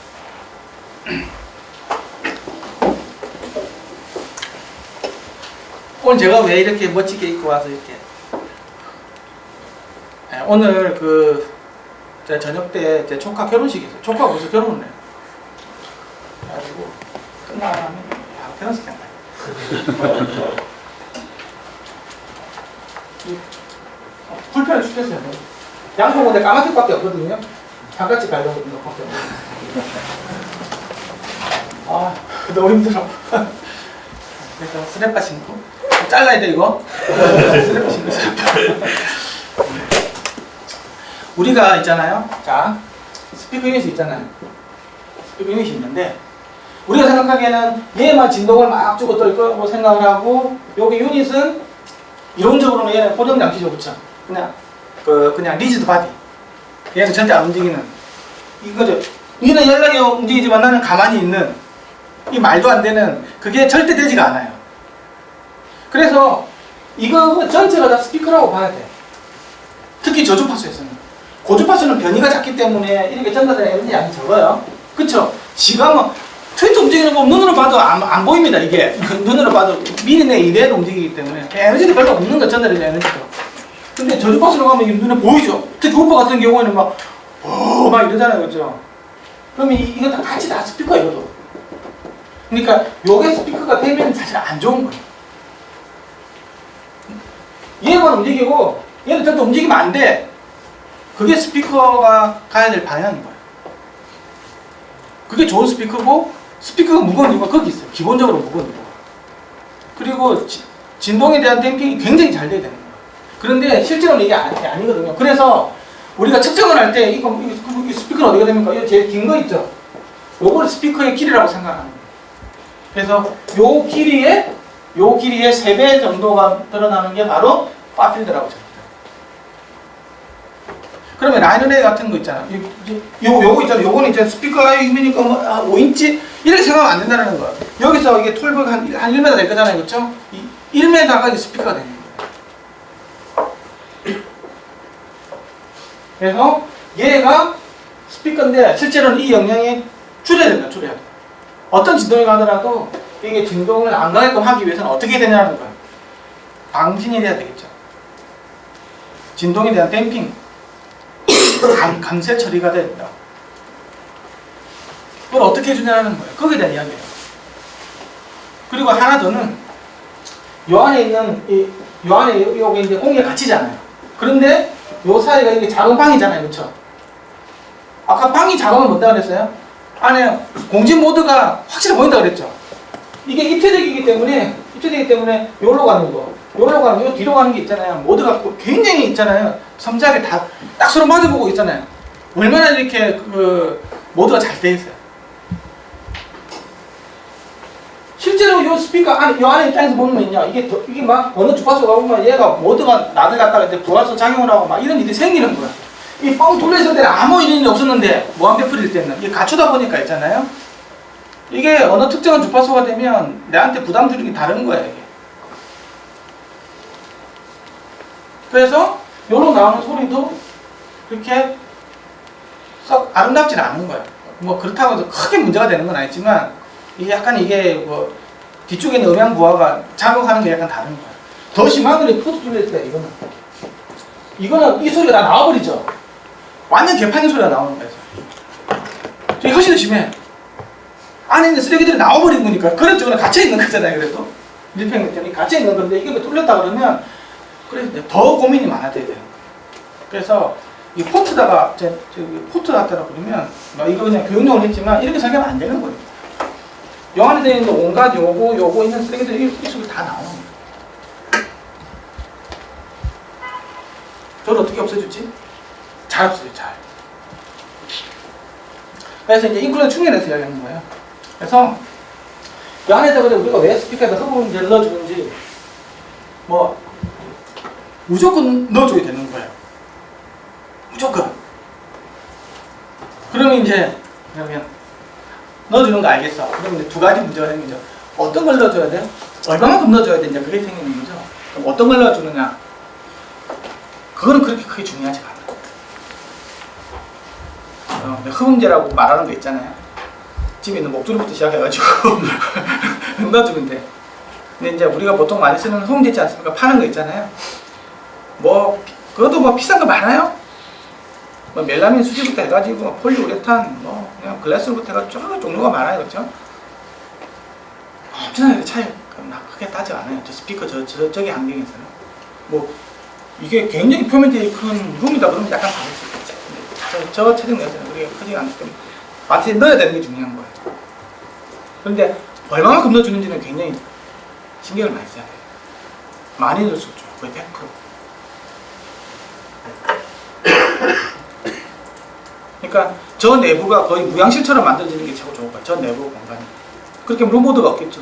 오늘 제가 왜 이렇게 멋지게 입고 와서 이렇게 오늘 제 저녁 때 제 조카 결혼식이 있어요. 조카가 벌써 결혼을 해요. 그래가지고 끝나면 결혼식 한다. 불편해 죽겠어요. 양복 근데 까만색밖에 없거든요. 장같이 가려고 있는 것밖에 없어요. 아 너무 힘들어. 그래서 스냅바 신고 잘라야 돼 이거. 스냅바 신고 스냅바. 우리가 있잖아요. 자, 스피커 유닛이 있잖아요. 스피커 유닛이 있는데 우리가 생각하기에는 얘만 진동을 막 주고 뜰 거라고 생각을 하고 여기 유닛은 이론적으로는 얘는 고정 장치죠, 그렇죠? 그냥 리지드 바디. 얘는 절대 안 움직이는 이거죠. 얘는 연락이 움직이지만 나는 가만히 있는 이 말도 안 되는 그게 절대 되지가 않아요. 그래서 이거 전체가 다 스피커라고 봐야 돼. 특히 저주파수에서는. 고주파수는 변이가 작기 때문에 이렇게 전달되는 에너지 양이 적어요. 그쵸? 지금은 트위터 움직이는 거 눈으로 봐도 안 보입니다, 이게. 눈으로 봐도 미리내 이래로 움직이기 때문에. 에너지도 별로 없는 거, 전달되는 에너지도. 근데 저주파수로 가면 이게 눈에 보이죠? 특히 우퍼 같은 경우에는 막 이러잖아요, 그죠? 그러면 이거 다 같이 다 스피커야, 이것도. 그러니까 요게 스피커가 되면 사실 안 좋은 거예요. 얘만 움직이고 얘는 절대 움직이면 안 돼. 그게 스피커가 가야 될 방향인 거예요. 그게 좋은 스피커고 스피커가 무거운 이유가 거기 있어요. 기본적으로 무거운 이유가. 그리고 진동에 대한 댐핑이 굉장히 잘 돼야 되는 거예요. 그런데 실제로는 이게 아니거든요. 그래서 우리가 측정을 할 때 이거 스피커는 어디가 됩니까? 이거 제일 긴 거 있죠? 요걸 스피커의 길이라고 생각하는 거예요. 그래서 요 길이의 3배 정도가 드러나는 게 바로 파필드라고 합니다. 그러면 라이너레이 같은 거 있잖아. 요거 있잖아. 요거는 이제 스피커가 6mm, 5인치 이렇게 생각하면 안 된다는 거야. 여기서 이게 톨브가 한 1m 될 거잖아요, 그렇죠? 1m가 이 스피커가 되는 거예요. 그래서 얘가 스피커인데 실제로는 이 영역이 줄여야 된다, 줄여야 돼. 어떤 진동이 가더라도 이게 진동을 안 가게끔 하기 위해서는 어떻게 되냐는 거야. 방진이 돼야 되겠죠. 진동에 대한 댐핑, 감쇄 처리가 된다. 그걸 어떻게 해주냐는 거예요. 거기에 대한 이야기예요. 그리고 하나 더는 요 안에 있는 요 안에 요게 이제 공기가 갇히잖아요. 그런데 요 사이가 이게 작은 방이잖아요, 그렇죠? 아까 방이 작으면 뭔다 그랬어요? 안에 공진 모드가 확실히 보인다 그랬죠? 이게 입체적이기 때문에 요로 가는 거, 요로 가는 거, 요 뒤로 가는 게 있잖아요. 모드가 굉장히 있잖아요. 섬세하게 딱 서로 마주보고 있잖아요. 얼마나 이렇게 모드가 잘 돼 있어요. 실제로 요 스피커 안에, 요 안에 입장에서 보면요, 이게 막 어느 주파수가 보면 얘가 모드가 나들 갔다가 이제 부하수 작용을 하고 막 이런 일이 생기는 거야. 이 뻥 뚫려있을 때는 아무 일이 없었는데 무한배풀일 때는 이게 갖추다 보니까 있잖아요. 이게 어느 특정한 주파수가 되면 내한테 부담 주는 게 다른 거야, 이게. 그래서 요로 나오는 소리도 그렇게 썩 아름답지는 않은 거야. 뭐 그렇다고 해서 크게 문제가 되는 건 아니지만 이게 약간 뭐 뒤쪽에 있는 음향 부하가 작용하는 게 약간 다른 거야. 더 심한 건 포트 뚫릴 때 이거는 이 소리가 다 나와버리죠. 완전 개판인 소리가 나오는 거야. 저기 훨씬 더 심해. 안에 있는 쓰레기들이 나와버린 거니까 그래 쪽은 갇혀 있는 거잖아요. 그래도 밀폐형이 갇혀 있는 건데 이게 뚫렸다 그러면 그래서 이제 더 고민이 많아져야 되는 거예요. 그래서 이 포트다가 포트 갖다 버리면 이거 그냥 교육용으로 했지만 이렇게 설계하면 안 되는 거예요. 요 안에 되어 있는 온갖 요거 있는 쓰레기들이 이 속에 다 나오는 거예요. 저를 어떻게 없애주지? 잘 없어요, 잘. 그래서 이제 인클루드 충전해서 이야기하는 거예요. 그래서 이 안에다가 우리가 왜 스피커에다 흡음제를 넣어주는지 뭐 무조건 넣어줘야 되는 거예요. 무조건. 그러면 이제 그러면 넣어주는 거 알겠어. 그러면 이제 두 가지 문제가 생기죠. 어떤 걸 넣어줘야 돼요? 얼마만큼 넣어줘야 되냐 그게 생기는 거죠. 그럼 어떤 걸 넣어주느냐? 그거는 그렇게 크게 중요하지 않아요. 흡음제라고 말하는 거 있잖아요. 집에 있는 목줄부터 시작해가지고 넣어주면 돼. 근데 이제 우리가 보통 많이 쓰는 흡음제 있지 않습니까? 파는 거 있잖아요. 뭐 그것도 뭐 비싼 거 많아요. 뭐 멜라민 수지부터 해가지고 폴리우레탄, 뭐 그냥 글라스부터 해가지고 쭉 종류가 많아요, 그렇죠? 엄청나게 차이 크게 따지 않아요. 저 스피커 저기 환경에서는 뭐 이게 굉장히 표면적이 큰 룸이다 그러면 약간 다를 수 있겠지. 저 체중 내에서는 그게 크지가 않기 때문에 마트에 넣어야 되는 게 중요한 거예요. 그런데 얼마만큼 넣어주는지는 굉장히 신경을 많이 써야 돼요. 많이 넣을 수 없죠. 거의 100%. 그러니까 저 내부가 거의 무향실처럼 만들어지는 게 최고 좋은 거예요. 저 내부 공간이. 그렇게 물모드가 없겠죠.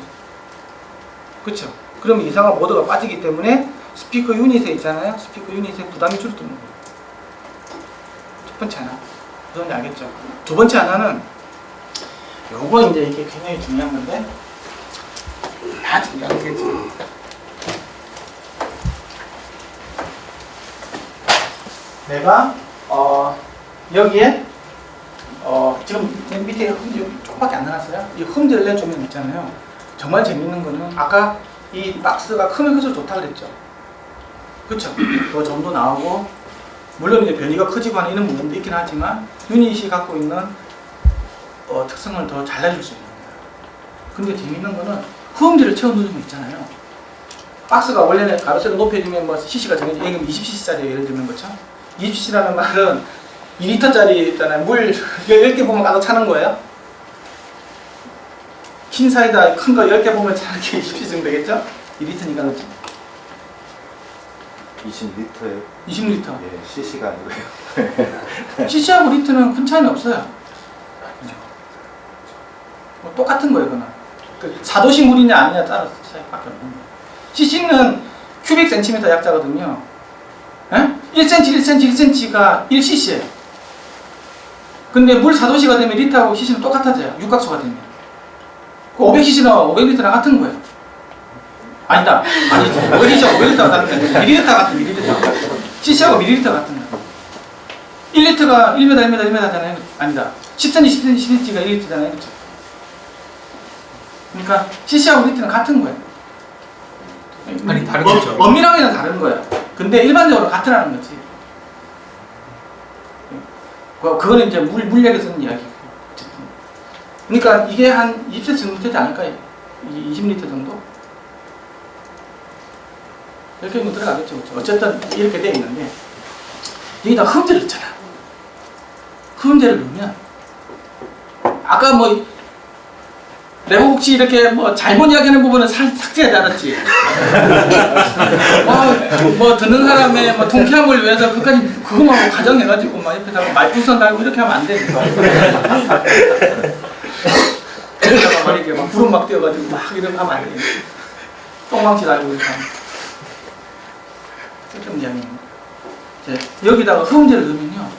그렇죠. 그러면 이상한 모드가 빠지기 때문에 스피커 유닛에 있잖아요. 스피커 유닛에 부담이 줄어드는 거예요. 첫 번째 하나. 그 정도 알겠죠? 두 번째 하나는 요거 이제 이게 굉장히 중요한 건데 다 중요하겠지. 내가 여기에 지금 맨 밑에 흠지 조금밖에 안 나왔어요. 이 흠지를 내주면 있잖아요. 정말 재밌는 거는 아까 이 박스가 크면 클수록 좋다 그랬죠. 그렇죠? 그 점도 나오고 물론 이제 변이가 커지고 하는 이런 부분도 있긴 하지만 유닛이 갖고 있는 특성을 더 잘라줄 수 있는 거예요. 근데 재밌는 거는 흠지를 채워 넣어주면 있잖아요. 박스가 원래는 가로세로 높여주면 뭐 cc가 정해져 20cc짜리 예를 들면 그렇죠? 20cc라는 말은 2리터짜리 있잖아요. 물 10개 보면 가득 차는 거예요. 흰 사이다 큰 거 10개 보면 차는 게 20cc 정도 되겠죠? 2리터니까 그렇죠? 20리터예요? 20리터. 예, cc가 아니고요. cc하고 리터는 큰 차이는 없어요. 뭐 똑같은 거예요, 그건. 그 사도시 물이냐 아니냐 따라서 차이밖에 없는 거예요. cc는 큐빅 센티미터 약자거든요. 에? 1cm, 1cm, 1cm가 1cc예요. 근데 물 4도씨가 되면 리터하고 cc는 똑같아져요. 육각수가 되면. 그 500cc나 500리터랑 같은 거예요. 아니다. 아니죠. 500cc하고 500리터가 다른 게 아니라 밀리리터 같은 밀리리터. cc하고 밀리리터 같은 거예요. 1리터가 1m, 1m, 1m잖아요. 아니다. 10cm, 10cm, 10cm가 1리터잖아요. 그렇죠? 그러니까 cc하고 리터는 같은 거예요. 아니 다른 거죠. 엄밀하게는 다른 거예요. 근데 일반적으로 같으라는 거지. 그거는 이제 물리학에 쓰는 이야기고. 어쨌든. 그러니까 이게 한 20cm 정도 되지 않을까요? 20리터 정도? 이렇게 뭐 들어가겠죠. 그렇죠? 어쨌든 이렇게 되어 있는데 여기다 흠제를 넣잖아. 흠제를 넣으면 아까 뭐 레버국치 이렇게 뭐 잘못 이야기하는 부분은 삭제하지 않았지. 뭐 듣는 사람의 뭐 통쾌함을 위해서 그까지 그것만 가정해가지고 막 옆에다가 말풍선 달고 이렇게 하면 안 되니까. 옆에다가 막 이렇게 막 구름 막 띄어가지고 막 이렇게 하면 안 돼. 똥망치 달고 이렇게 하면. 쓸데없는 이야기입니다. 여기다가 흡음제를 넣으면요.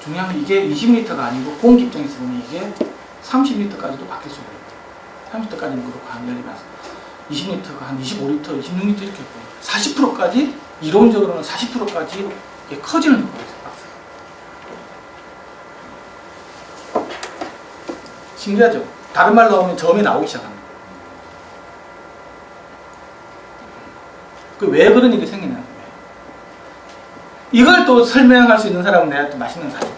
중요한 건 이게 20리터가 아니고 공기 입장에서 보면 이게 30리터까지도 바뀔 수가 있어요. 30리터까지는 그렇고 한 예를 들어서 20리터가 한 25리터, 26리터 이렇게 있고 40%까지 이론적으로는 40%까지 커지는 효과가 있어요. 신기하죠? 다른 말로 하면 점이 나오기 시작합니다. 그 왜 그런 일이 생기냐는 거예요. 이걸 또 설명할 수 있는 사람은 내가 또 맛있는 거 사줄게.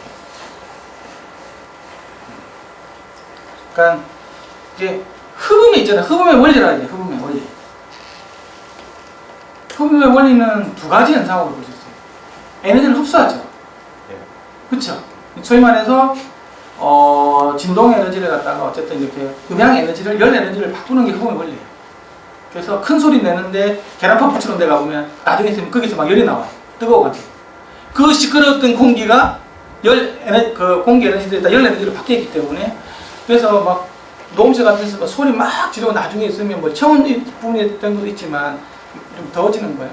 그러니까 이제 흡음이 있잖아요. 흡음의 원리라 이제 흡음의 원리. 흡음의 원리는 두 가지 현상으로 볼 수 있어요. 에너지를 흡수하죠. 그렇죠. 소위 말해서 진동 에너지를 갖다가 어쨌든 이렇게 음향 에너지를 열 에너지를 바꾸는 게 흡음의 원리예요. 그래서 큰 소리 내는데 계란판 붙이는 데 가보면 나중에 있으면 거기서 막 열이 나와요. 뜨거워가지고. 그 시끄러웠던 공기가 공기 에너지들이 다 열 에너지로 바뀌었기 때문에 그래서 막 녹음실 같은 데서 막 소리 막 지르고 나중에 있으면 뭐 체온 부분이 된 것도 있지만 좀 더워지는 거예요.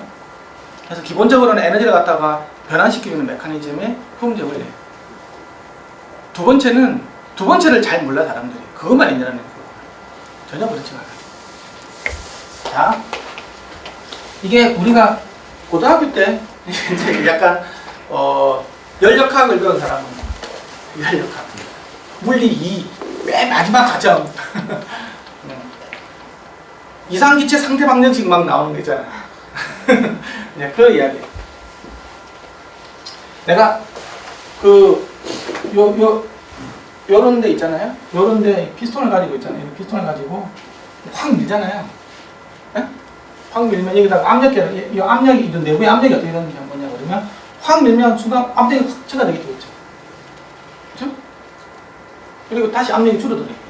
그래서 기본적으로는 에너지를 갖다가 변환시키는 메커니즘의 흡음제 원리예요. 두 번째를 잘 몰라 사람들이. 그것만 인정하는 거예요. 전혀 그렇지 않아요. 자, 이게 우리가 고등학교 때 이제 약간 연력학을 배운 사람은 연력학, 물리 2, 맨 마지막 과정 이상기체 상태 방정식 막 나오는 거 있잖아. 네, 그 이야기. 내가 요런 데 있잖아요. 요런 데 피스톤을 가지고 있잖아요. 피스톤을 가지고 확 밀잖아요. 네? 확 밀면 여기다가 압력계, 이 압력이, 내부의 압력이 어떻게 되는지 한번 보냐 그러면 확 밀면 순간 압력이 확 증가되겠죠. 그렇죠? 그렇죠? 그리고 다시 압력이 줄어들어요.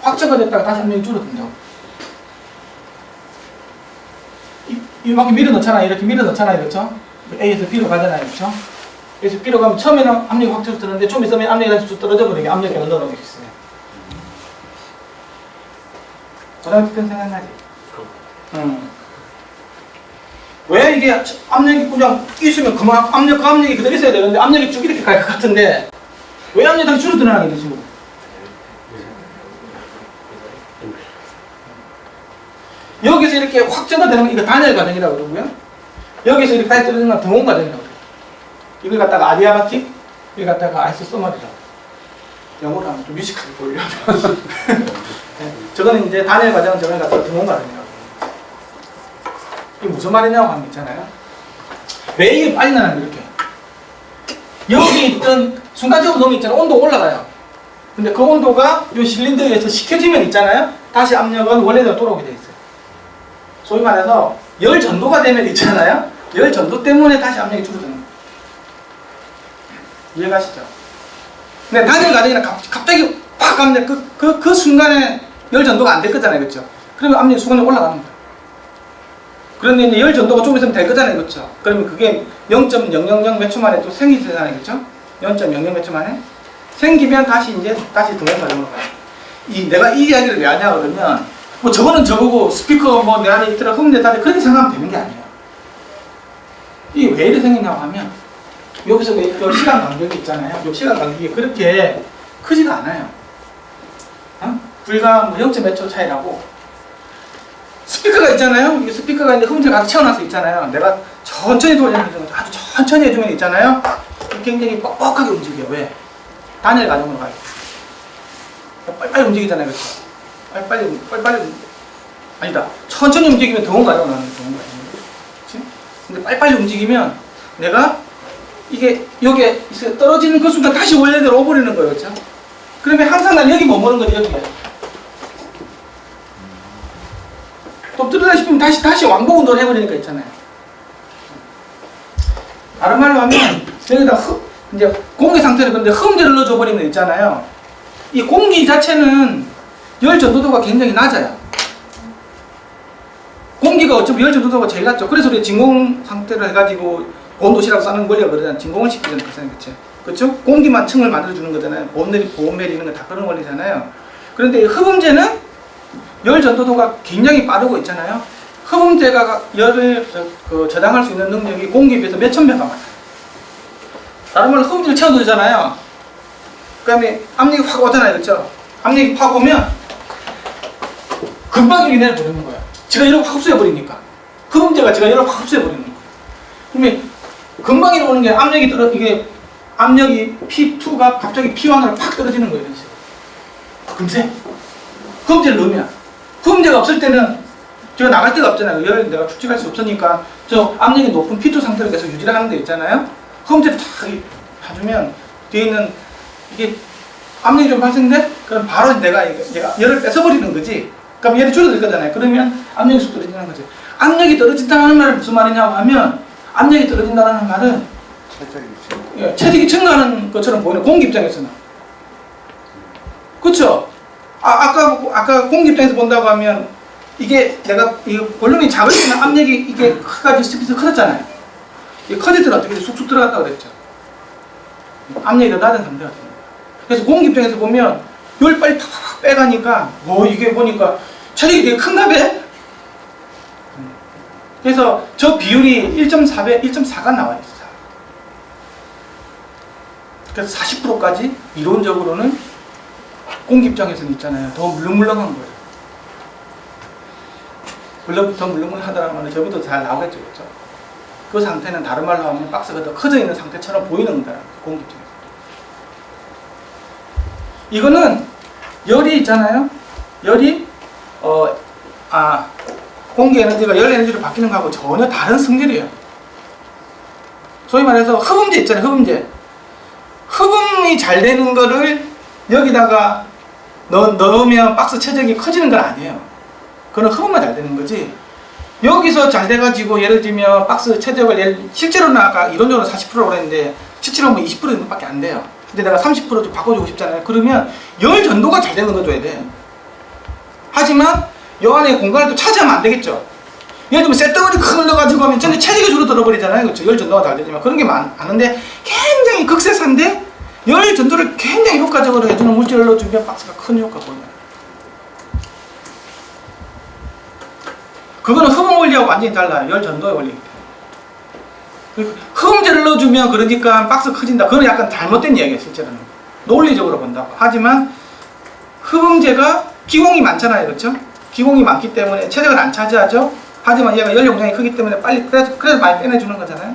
확 증가됐다가 다시 압력이 줄어든다고. 이만큼 밀어 넣잖아요. 이렇게 밀어 넣잖아요. 그렇죠? A에서 B로 가잖아요. 그렇죠? 그래서 B로 가면 처음에는 압력이 확 줄어드는데 좀 있으면 압력이 다시 쭉 떨어져 버리게 압력이 올라오는 게 있어요. 고등학교 때 생각나지? 왜 이게 압력이 그냥 있으면 그만 압력이 그대로 있어야 되는데 압력이 쭉 이렇게 갈 것 같은데 왜 압력이 다시 줄어드나 이게 지금? 여기서 이렇게 확 증가되는 거 이거 단열 과정이라고 그러고요. 여기서 이렇게 다시 떨어지는 건 등온 과정이라고 그래요. 이걸 갖다가 아디아바틱, 이걸 갖다가 아이소소멀이라고. 영어로 하면 좀 뮤지컬이 보이려면. 네, 저거는 이제 단열 과정, 저걸 갖다가 등온 과정이라고. 이게 무슨 말이냐고 하는 거 있잖아요. 왜 이게 빨리 나는 이렇게? 여기 있던 순간적으로 너무 있잖아요. 온도가 올라가요. 근데 그 온도가 이 실린더에서 식혀지면 있잖아요. 다시 압력은 원래대로 돌아오게 돼 있어요. 소위 말해서 열 전도가 되면 있잖아요. 열 전도 때문에 다시 압력이 줄어드는 거예요. 이해가시죠? 근데 단열 과정이나 갑자기 팍 가면 그 순간에 열 전도가 안 될 거잖아요. 그렇죠? 그러면 압력이 순간에 올라가는 거예요. 그런데 이제 열 전도가 좀 있으면 될 거잖아요. 그렇죠? 그러면 그게 0.000 몇 초 만에 또 생기잖아요. 그렇죠? 0.00 몇 초 만에 생기면 다시 등원 과정으로 가요. 내가 이 이야기를 왜 하냐 그러면 뭐 저거는 저거고 스피커 뭐 내 안에 있더라 흠내다니 그렇게 생각하면 되는 게 아니에요. 이게 왜 이렇게 생기냐고 하면 여기서 이 시간 간격이 있잖아요. 이 시간 간격이 그렇게 크지가 않아요. 불과 뭐 0. 몇 초 차이라고. 스피커가 있잖아요. 이 스피커가 이제 흠을 가서 채워놔서 있잖아요. 내가 천천히 돌리는 거 아주 천천히 해주면 있잖아요. 굉장히 뻑뻑하게 움직여요. 왜? 단열 과정으로 가요. 빨리 움직이잖아요. 그렇죠? 빨리 아니다. 천천히 움직이면 더운 과정으로 가는 거예요. 그렇지? 근데 빨리 움직이면 내가 이게 여기에 떨어지는 그 순간 다시 원래대로 오버리는 거예요. 그렇죠? 그러면 항상 난 여기 머무는 거지 여기에. 또 뚫으려 싶으면 다시 왕복 운동을 해버리니까 있잖아요. 다른 말로 하면 여기다 이제 공기 상태를 근데 흠제를 넣어줘 버리면 있잖아요. 이 공기 자체는 열 전도도가 굉장히 낮아요. 공기가 어차피 열 전도도가 제일 낮죠. 그래서 우리 진공 상태로 해가지고 온도시라고 싸는 원리가 그러잖아요. 진공을 시키잖아요. 그렇죠? 공기만 층을 만들어주는 거잖아요. 보온멜 이런 거 다 그런 원리잖아요. 그런데 흡음제는 열 전도도가 굉장히 빠르고 있잖아요. 흡음제가 열을 저장할 수 있는 능력이 공기에 비해서 몇천 배가 많아요. 다른 말로 흡음제를 채워두잖아요. 그 다음에 압력이 확 오잖아요. 그렇죠? 압력이 확 오면 금방 이렇게 내려버리는 거예요. 지가 열을 확 흡수해버리니까. 흡음제가 지가 열을 확 흡수해버리는 거예요. 그러면 금방 이렇게 오는 게 이게 압력이 P2가 갑자기 P1으로 팍 떨어지는 거예요. 이런 식으로. 금세. 흡음제를 넣으면. 흡음제가 없을 때는 제가 나갈 데가 없잖아요. 열을 내가 축적할 수 없으니까 저 압력이 높은 P2 상태로 계속 유지를 하는 데 있잖아요. 흡음제를 탁 해주면 뒤에 있는 이게 압력이 좀 발생돼? 그럼 바로 내가 열을 뺏어버리는 거지. 그럼 열이 줄어들 거잖아요. 그러면 압력이 쑥 떨어지는 거죠. 압력이 떨어진다는 말은 무슨 말이냐고 하면 압력이 떨어진다는 말은 체력이 증가하는 것처럼 보이는 공기 입장에서는. 그렇죠? 아까 공기 입장에서 본다고 하면 이게 내가 이 볼륨이 작을 때는 압력이 이게 크가지고 스피드 커졌잖아요. 이게 커질 때는 어떻게 쑥쑥 들어갔다고 그랬죠. 압력이 더 낮은 상태가 됩니다. 그래서 공기 입장에서 보면 열 빨리 팍팍 빼가니까 이게 보니까 체력이 되게 큰가 봐. 그래서 저 비율이 1.4가 나와 있어요. 그래서 40%까지 이론적으로는 공기 입장에서는 있잖아요. 더 물렁물렁한 거예요. 물론 더 물렁물렁하다는 저부터 잘 나오겠죠, 그렇죠? 그 상태는 다른 말로 하면 박스가 더 커져 있는 상태처럼 보이는 거다. 공기 입장에서. 이거는 열이 있잖아요. 열이 공기 에너지가 열 에너지로 바뀌는 거하고 전혀 다른 성질이에요. 소위 말해서 흡음재 있잖아요. 흡음재. 흡음이 잘 되는 거를 여기다가 넣으면 박스 체적이 커지는 건 아니에요. 그건 흡음만 잘 되는 거지. 여기서 잘 돼가지고 예를 들면 박스 체적을 실제로는 아까 이론적으로 40%라고 그랬는데 실제로는 뭐 20% 정도밖에 안 돼요. 근데 내가 30% 좀 바꿔주고 싶잖아요. 그러면 열 전도가 잘 되는 거 넣어줘야 돼. 하지만 여 안에 공간을 또 차지하면 안 되겠죠. 예를 들면 쇳덩어리 큰 넣어가지고 하면 전에 체적이 줄어들어 버리잖아요. 그렇죠? 열 전도가 잘 되지만 그런 게 많은데 굉장히 극세사인데 열 전도를 굉장히 효과적으로 해주는 물질을 넣어주면 박스가 큰 효과가 보여요. 그거는 흡음 원리하고 완전히 달라요. 열 전도의 원리이기 때문에. 흡음재를 넣어주면 그러니까 박스 커진다. 그건 약간 잘못된 이야기예요. 실제로는. 논리적으로 본다고. 하지만 흡음재가 기공이 많잖아요. 그렇죠? 기공이 많기 때문에 체력을 안 차지하죠. 하지만 얘가 열 용량이 크기 때문에 빨리 그래서 많이 빼내주는 거잖아요.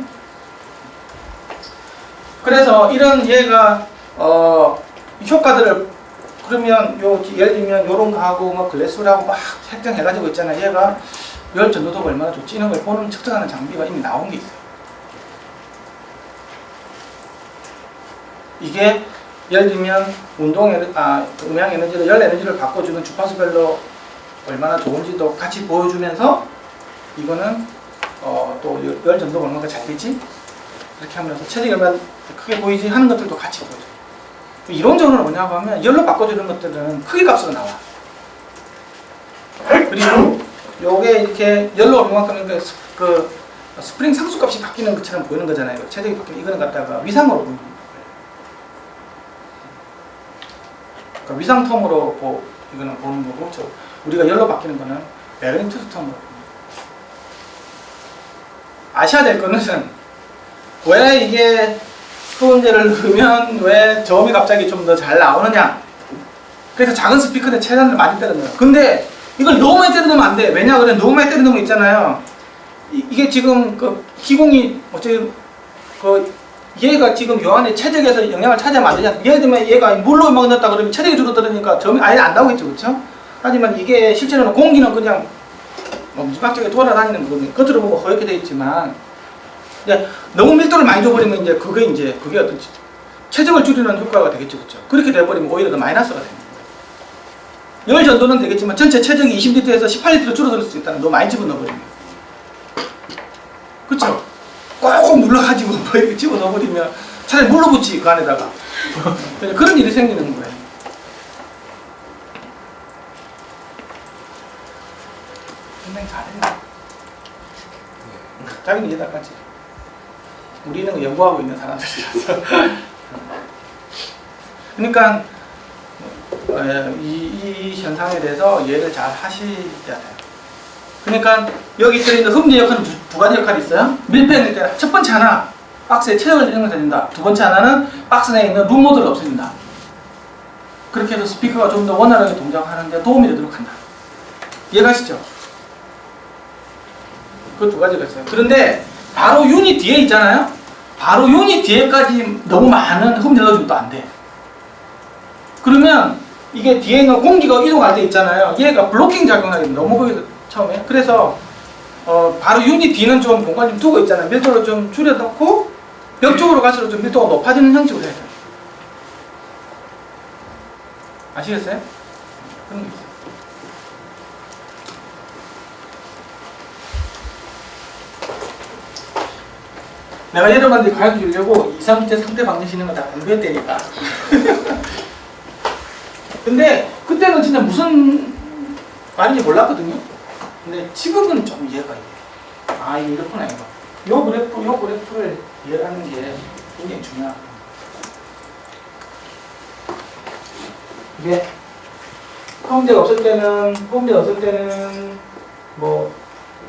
그래서 이런 얘가 효과들을 그러면 예를 들면 요런 거하고 뭐 글래스하고 막 설정해가지고 있잖아요. 얘가 열 전도도가 얼마나 좋지 이런 걸 보는 측정하는 장비가 이미 나온 게 있어요. 이게 예를 들면 음향 에너지로 열 에너지를 바꿔주는 주파수별로 얼마나 좋은지도 같이 보여주면서 이거는 또 열 전도가 얼마나 잘 되지 이렇게 하면서 체력이 얼마나 크게 보이지 하는 것들도 같이 보여줘요. 이론적으로 뭐냐고 하면 열로 바꿔주는 것들은 크기 값으로 나와. 그리고 요게 이렇게 열로 얼마만큼 그 스프링 상수값이 바뀌는 것처럼 보이는 거잖아요. 체력이 바뀌는 이거는 갖다가 위상으로 보이는 거예요. 그러니까 위상 텀으로 이거는 보는 거고 우리가 열로 바뀌는 거는 매그니튜드 텀으로 보는 거예요. 아셔야 될 거는 왜 이게 흡음재를 넣으면 왜 저음이 갑자기 좀 더 잘 나오느냐. 그래서 작은 스피커는 최대한 많이 때려 넣어요. 근데 이걸 너무 많이 때려 넣으면 안 돼. 왜냐 그래 너무 많이 때려 넣으면 있잖아요. 이게 지금 그 기공이 얘가 지금 요 안에 체적에서 영향을 차지하면 안 되잖아. 예를 들면 얘가 물로 막 넣었다 그러면 체력이 줄어들으니까 점이 아예 안 나오겠죠, 그렇죠? 하지만 이게 실제로는 공기는 그냥 무지막지하게 돌아다니는 거거든요. 겉으로 보면 허옇게 되어 있지만 이제 너무 밀도를 많이 줘버리면 그게 어떤 체적을 줄이는 효과가 되겠죠, 그렇죠? 그렇게 돼버리면 오히려 더 마이너스가 됩니다. 열 전도는 되겠지만 전체 체적이 20리터에서 18리터로 줄어들 수 있다는 너무 많이 집어넣어버리면, 그렇죠? 꼭 눌러가지고 뭐 이렇게 집어넣어버리면 차라리 물로 붙지 그 안에다가 그런 일이 생기는 거예요. 굉장히 잘해요. 자기는 이해다까지. 우리는 연구하고 있는 사람들이라서. 그러니까 이 현상에 대해서 이해를 잘 하셔야 돼요. 그러니까 여기 들어있는 흡음재 역할은 두 가지 역할이 있어요. 밀폐일 때 첫 번째 하나 박스에 체력을 주는 걸 해준다. 두 번째 하나는 박스 내에 있는 룸 모드를 없애준다. 그렇게 해서 스피커가 좀 더 원활하게 동작하는 데 도움이 되도록 한다. 이해가시죠? 그 두 가지가 있어요. 그런데 바로 유닛 뒤에 있잖아요. 바로 유닛 뒤에까지 너무 많은 흡음재를 넣어주면 또 안 돼. 그러면 이게 뒤에 있는 공기가 이동할 때 있잖아요. 얘가 블로킹 작용하게 너무 거기서 처음에. 그래서 바로 유닛 뒤는 좀 공간 좀 두고 있잖아요. 밀도를 좀 줄여놓고 벽 쪽으로 갈수록 좀 밀도가 높아지는 형식으로 해야 돼요. 아시겠어요? 그런 게 있어요. 내가 여러분한테 가르쳐 주려고 2, 3대 상대 방정식는 거 다 공부했다니까. 근데 그때는 진짜 무슨 말인지 몰랐거든요. 근데 지금은 좀 이해가 돼. 아, 이게 이렇구나, 이거. 요 그래프를 이해하는 게 굉장히 중요하다. 이게 포함제가 없을 때는 뭐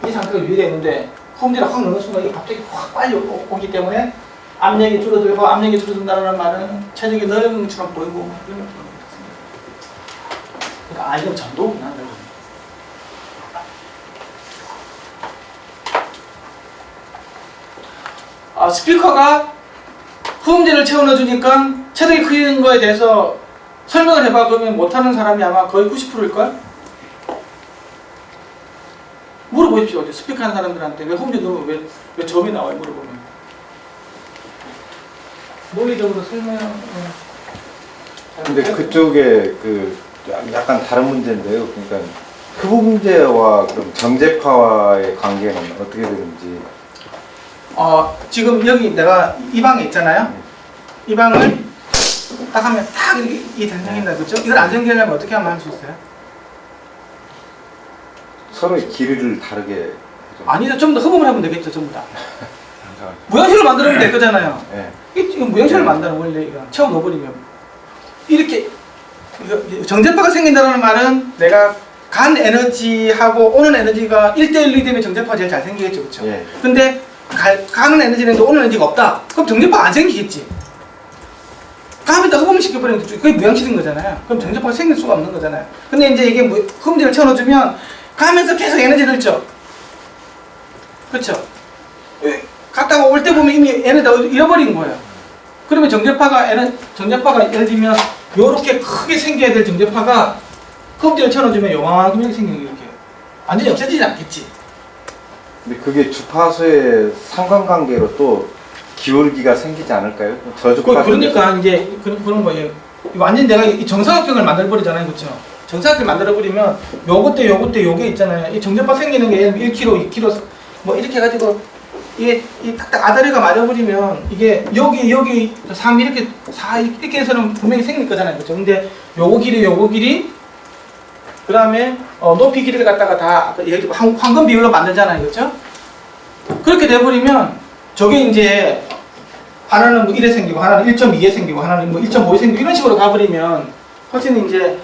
이 상태가 유지되는데 포함제를 확 넣는 순간 이게 갑자기 확 빨리 오기 때문에 압력이 줄어들고 압력이 줄어든다는 말은 체력이 넓은 것처럼 보이고 그런 것도 있습니다. 그러니까 이건 전도구나. 스피커가 포함제를 채워 넣어주니까 체력이 크는 거에 대해서 설명을 해봐. 그러면 못하는 사람이 아마 거의 90%일걸? 물어보십시오. 스피커 하는 사람들한테 왜 홈제 넣으면 왜 점이 나와요? 물어보면. 논리적으로 설명을. 근데 그쪽에 그 약간 다른 문제인데요. 그러니까 흡음 문제와 그럼 정제파와의 관계는 어떻게 되는지. 지금 여기 내가 이 방에 있잖아요. 이 방을 딱 하면 딱 이렇게 생긴다, 그렇죠? 이걸 안 생기려면 어떻게 하면 할 수 있어요? 서로의 길이를 다르게 해줘. 아니죠. 좀 더 흡음을 하면 되겠죠, 전부 다. 무형식을 만들면 될 거잖아요. 네. 지금 무형식을 만드는 원래 이거 채워 넣어버리면 이렇게 정제파가 생긴다는 말은 내가 간 에너지하고 오는 에너지가 1대1이 되면 정제파가 제일 잘 생기겠죠, 그렇죠? 예. 근데 가는 에너지는 오는 에너지가 없다. 그럼 정제파가 안 생기겠지. 가면 다 흡음시켜버리면 그게 무형식인 거잖아요. 그럼 정제파가 생길 수가 없는 거잖아요. 근데 이제 이게 흡음제를 채워넣어주면 가면서 계속 에너지를 넣죠. 그렇죠? 갔다가 올 때 보면 이미 에너지 다 잃어버린 거예요. 그러면 정제파가 예를 들면 요렇게 크게 생겨야 될 정제파가 흡음제를 채워넣어주면 요만하게 생기는 이렇게 완전히 없어지지 않겠지. 근데 그게 주파수의 상관관계로 또 기울기가 생기지 않을까요? 저주파. 그러니까 이제 그런 거예요. 완전 내가 이 정사각형을 만들어버리잖아요, 그렇죠? 정사각형을 만들어버리면 요것도 요게 있잖아요. 이 정제파 생기는 게 예를 들면 1kg, 2kg 뭐 이렇게 해가지고 이게 이 딱딱 아다리가 맞아버리면 이게 여기 3 이렇게 4 이렇게 해서는 분명히 생길 거잖아요, 그렇죠? 근데 요거 길이 그 다음에 높이 길이를 갖다가 다 황금 비율로 만들잖아요, 그렇죠? 그렇게 돼버리면 저게 이제 하나는 뭐 1에 생기고 하나는 1.2에 생기고 하나는 뭐 1.5에 생기고 이런 식으로 가버리면 훨씬 이제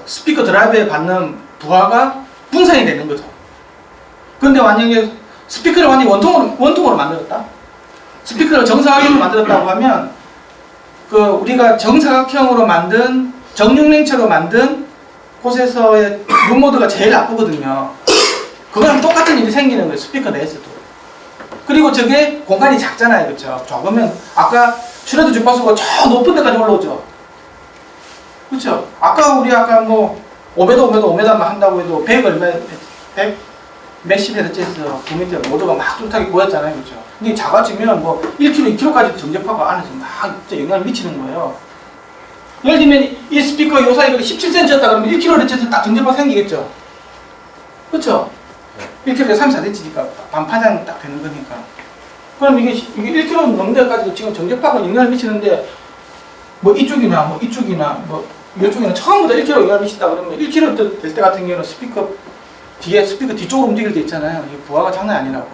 스피커 드라이브에 받는 부하가 분산이 되는 거죠. 그런데 만약에 스피커를 완전히 원통으로 만들었다. 스피커를 정사각형으로 만들었다고 하면 우리가 정사각형으로 만든 정육냉처로 만든 곳에서의 룸모드가 제일 나쁘거든요. 그거랑 똑같은 일이 생기는 거예요. 스피커 내에서도. 그리고 저게 공간이 작잖아요, 그렇죠? 적으면 아까 슈레드 주파수가 저 높은 데까지 올라오죠. 그렇죠? 아까 뭐 5m 한다고 해도 100 몇십 헤르츠에서 9m 모두가 막 뚜렷하게 보였잖아요, 그렇죠? 근데 작아지면 뭐 1km, 2km까지 정제파가 안에서 막 영향을 미치는 거예요. 예를 들면 이 스피커 요 사이가 17cm였다 그러면 1kHz에서 딱 정제파 생기겠죠? 그렇죠? 1kHz가 34cm니까 반파장 딱 되는 거니까. 그럼 이게 1km 넘는 데까지도 지금 정제파가 영향을 미치는데 뭐 이쪽이나 뭐 이쪽이나 처음부터 1km 영향을 미친다 그러면 1km 될 때 같은 경우는 스피커 뒤쪽으로 움직일 때 있잖아요. 이게 부하가 장난이 아니라고.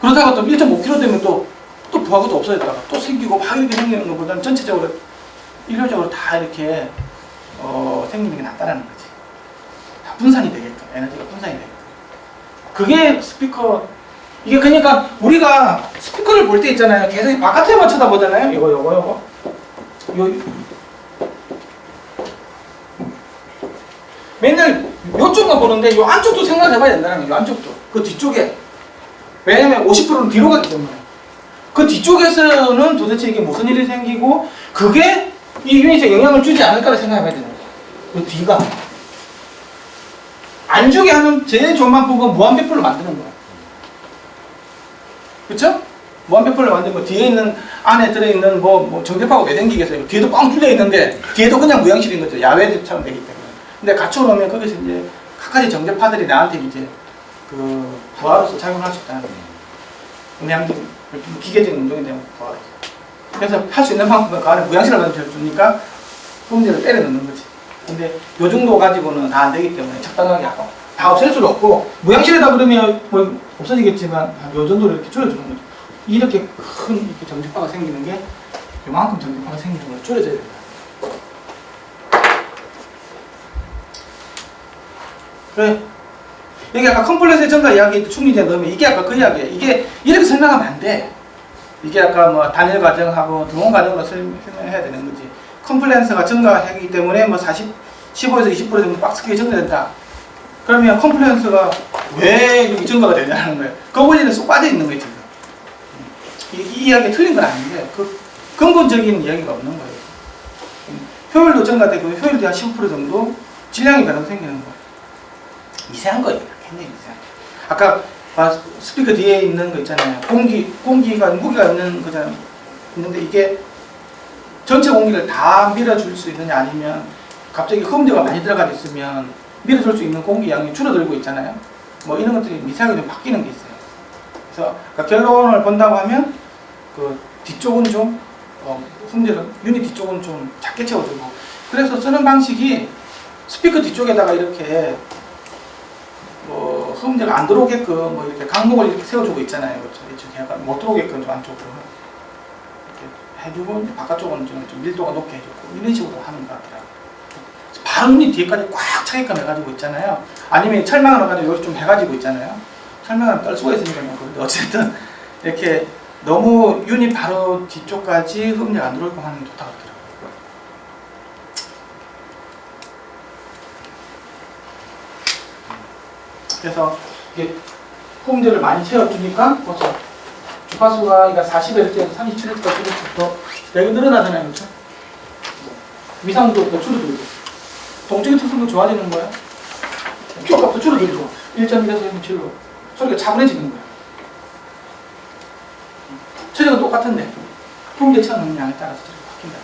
그러다가 또 1.5km 되면 또 부하가 또 없어졌다가 또 생기고 막 이렇게 생기는 것보다는 전체적으로 일괄적으로 다 이렇게 생기는 게 낫다라는 거지. 다 분산이 되게끔, 에너지가 분산이 되게끔. 그게 스피커, 이게 그러니까 우리가 스피커를 볼 때 있잖아요. 계속 바깥에만 쳐다보잖아요. 요거. 맨날 요쪽만 보는데 요 안쪽도 생각을 해봐야 된다는 거예요. 요 안쪽도. 그 뒤쪽에. 왜냐면 50%는 뒤로 가기 때문에. 그 뒤쪽에서는 도대체 이게 무슨 일이 생기고 그게 이 유닛에 영향을 주지 않을까를 생각해봐야 되는 거예요. 그 뒤가. 안 주게 하면 제일 좋은 방법은 무한배풀로 만드는 거예요. 그쵸? 무한백포를 만들면 뒤에 있는 안에 들어있는 뭐 정제파가 왜 생기겠어요? 뒤에도 뻥 뚫려 있는데 뒤에도 그냥 무양실인 거죠. 야외처럼 되기 때문에. 근데 갖춰놓으면 거기서 이제 각가지 정제파들이 나한테 이제 그 부하로서 작용할 수 있다는 거예요. 그냥 기계적인 운동이 되면 부하로. 그래서 할 수 있는 방법은 그 안에 무양실을 만들어주니까 흠질을 때려 넣는 거지. 근데 요 정도 가지고는 다 안 되기 때문에 적당하게 하고 다 없앨 수도 없고 무양실에다 그러면 뭐 없어지겠지만 요 정도로 이렇게 줄여주는 거죠. 이렇게 큰 이렇게 정제파가 생기는 게 요만큼 정제파가 생기는 걸 줄여줘야 됩니다. 그래. 여기 아까 컴플렉스의 증가 이야기 충리제 넣으면 이게 아까 그 이야기예요. 이게 이렇게 설명하면 안 돼. 이게 아까 뭐 단일 과정하고 등원 과정으로 설명해야 되는 거지. 컴플렉스가 증가하기 때문에 뭐 15에서 20% 정도 박스크게 증가된다. 그러면 컴플렉스가 왜 여기 증가가 되냐는 거예요. 그 원리는 쏙 빠져 있는 거예요, 지금. 이 이야기 틀린 건 아닌데 그 근본적인 이야기가 없는 거예요. 효율도 증가되고 효율도 한 15% 정도 질량이 변화가 생기는 거예요. 미세한 거예요. 굉장히 미세한 거예요. 아까 스피커 뒤에 있는 거 있잖아요. 공기가 무게가 있는 거잖아요. 있는데 이게 전체 공기를 다 밀어줄 수 있느냐 아니면 갑자기 흡음재가 많이 들어가 있으면 밀어줄 수 있는 공기 양이 줄어들고 있잖아요. 뭐 이런 것들이 미세하게 좀 바뀌는 게 있어요. 그래서 그러니까 결론을 본다고 하면 그 뒤쪽은 좀 흡음재를 유닛 뒤쪽은 좀 작게 채워주고 그래서 쓰는 방식이 스피커 뒤쪽에다가 이렇게 흡음재가 안 들어오게끔 뭐 이렇게 강목을 이렇게 세워주고 있잖아요. 그렇죠? 이렇게 약간 못 들어오게끔 좀 안쪽으로 이렇게 해주고 바깥쪽은 좀 밀도가 높게 해주고 이런 식으로 하는 것 같더라고요. 바로 유닛 뒤에까지 꽉 차게끔 해가지고 있잖아요. 아니면 철망을 가지고 여기 좀 해가지고 있잖아요. 철망은 떨 수가 있으니까 그런데 어쨌든 이렇게 너무 유닛 바로 뒤쪽까지 흡음재가 안 들어오게끔 하는 게 좋다고 그러더라고요. 그래서 이게 흡음재를 많이 채워주니까 보세요. 주파수가 40Hz에서 37Hz까지 여기 늘어나잖아요. 그렇죠? 미상도가 줄어들고 동적인 특성도 좋아지는 거야. Q값도 줄어들죠. 1.1에서 1.7로 소리가 차분해지는 거야. 처리가 똑같은데 흡음재 채워넣는 양에 따라서 소리가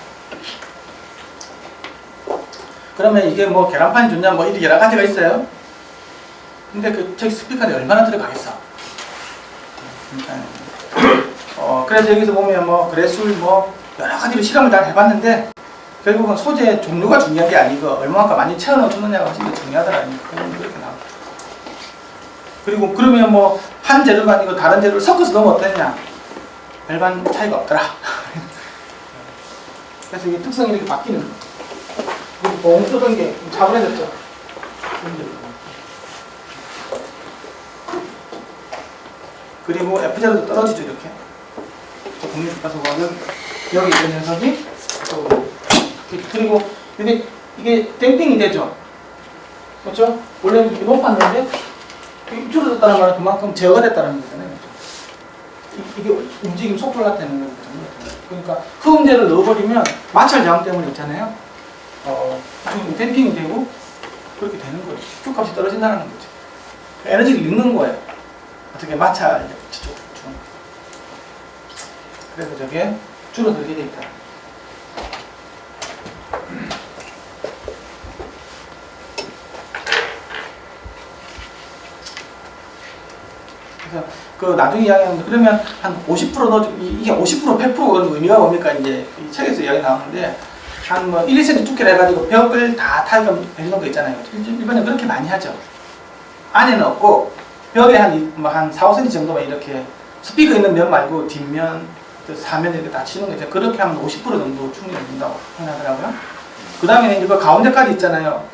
바뀐다. 그러면 이게 뭐 계란판이 좋냐 뭐 이렇게 여러 가지가 있어요. 근데 저기 스피커에 얼마나 들어가겠어? 그래서 여기서 보면 뭐 그래술 뭐 여러 가지로 실험을 다 해봤는데 결국은 소재 종류가 중요한 게 아니고 얼마만큼 많이 채워넣어주느냐가 훨씬 중요하더라고요. 그렇게 나오고. 그리고 그러면 뭐 한 재료가 아니고 다른 재료를 섞어서 넣으면 어떠냐? 별반 차이가 없더라. 그래서 이게 특성이 이렇게 바뀌는 거예요. 그리고 봉 쓰던 게 차분해졌죠. 그리고 F제로도 떨어지죠, 이렇게. 공유 주파수가 여기 있는 녀석이 또 그리고 이게 댐핑이 되죠. 그렇죠? 원래 이렇게 높았는데 줄어들었다는 말은 그만큼 제어가 됐다는 거잖아요. 그렇죠? 이게 움직임 속도를 나타내는 거거든요. 그러니까 흡음재를 넣어버리면 마찰 저항 때문에 있잖아요. 좀 댐핑이 되고 그렇게 되는 거예요. Q값이 떨어진다는 거죠. 에너지를 잃는 거예요. 어떻게 마찰 지쪽 주는 거예요. 그래서 저게 줄어들게 돼 있다. 그래서 그 나중에 이야기하는데 그러면 한 50% 넣어주고 이게 50% 100%가 의미가 뭡니까 이제 이 책에서 이야기 나오는데 한 뭐 1, 2cm 두께를 해가지고 벽을 다 타이감 해주는 거 있잖아요. 일반적으로 그렇게 많이 하죠. 안에는 없고 벽에 한 4, 5cm 정도만 이렇게 스피커 있는 면 말고 뒷면, 사면 이렇게 다 치는 거 있죠. 그렇게 하면 50% 정도 충전이 된다고 생각하더라고요. 그 다음에 이제 그 가운데까지 있잖아요.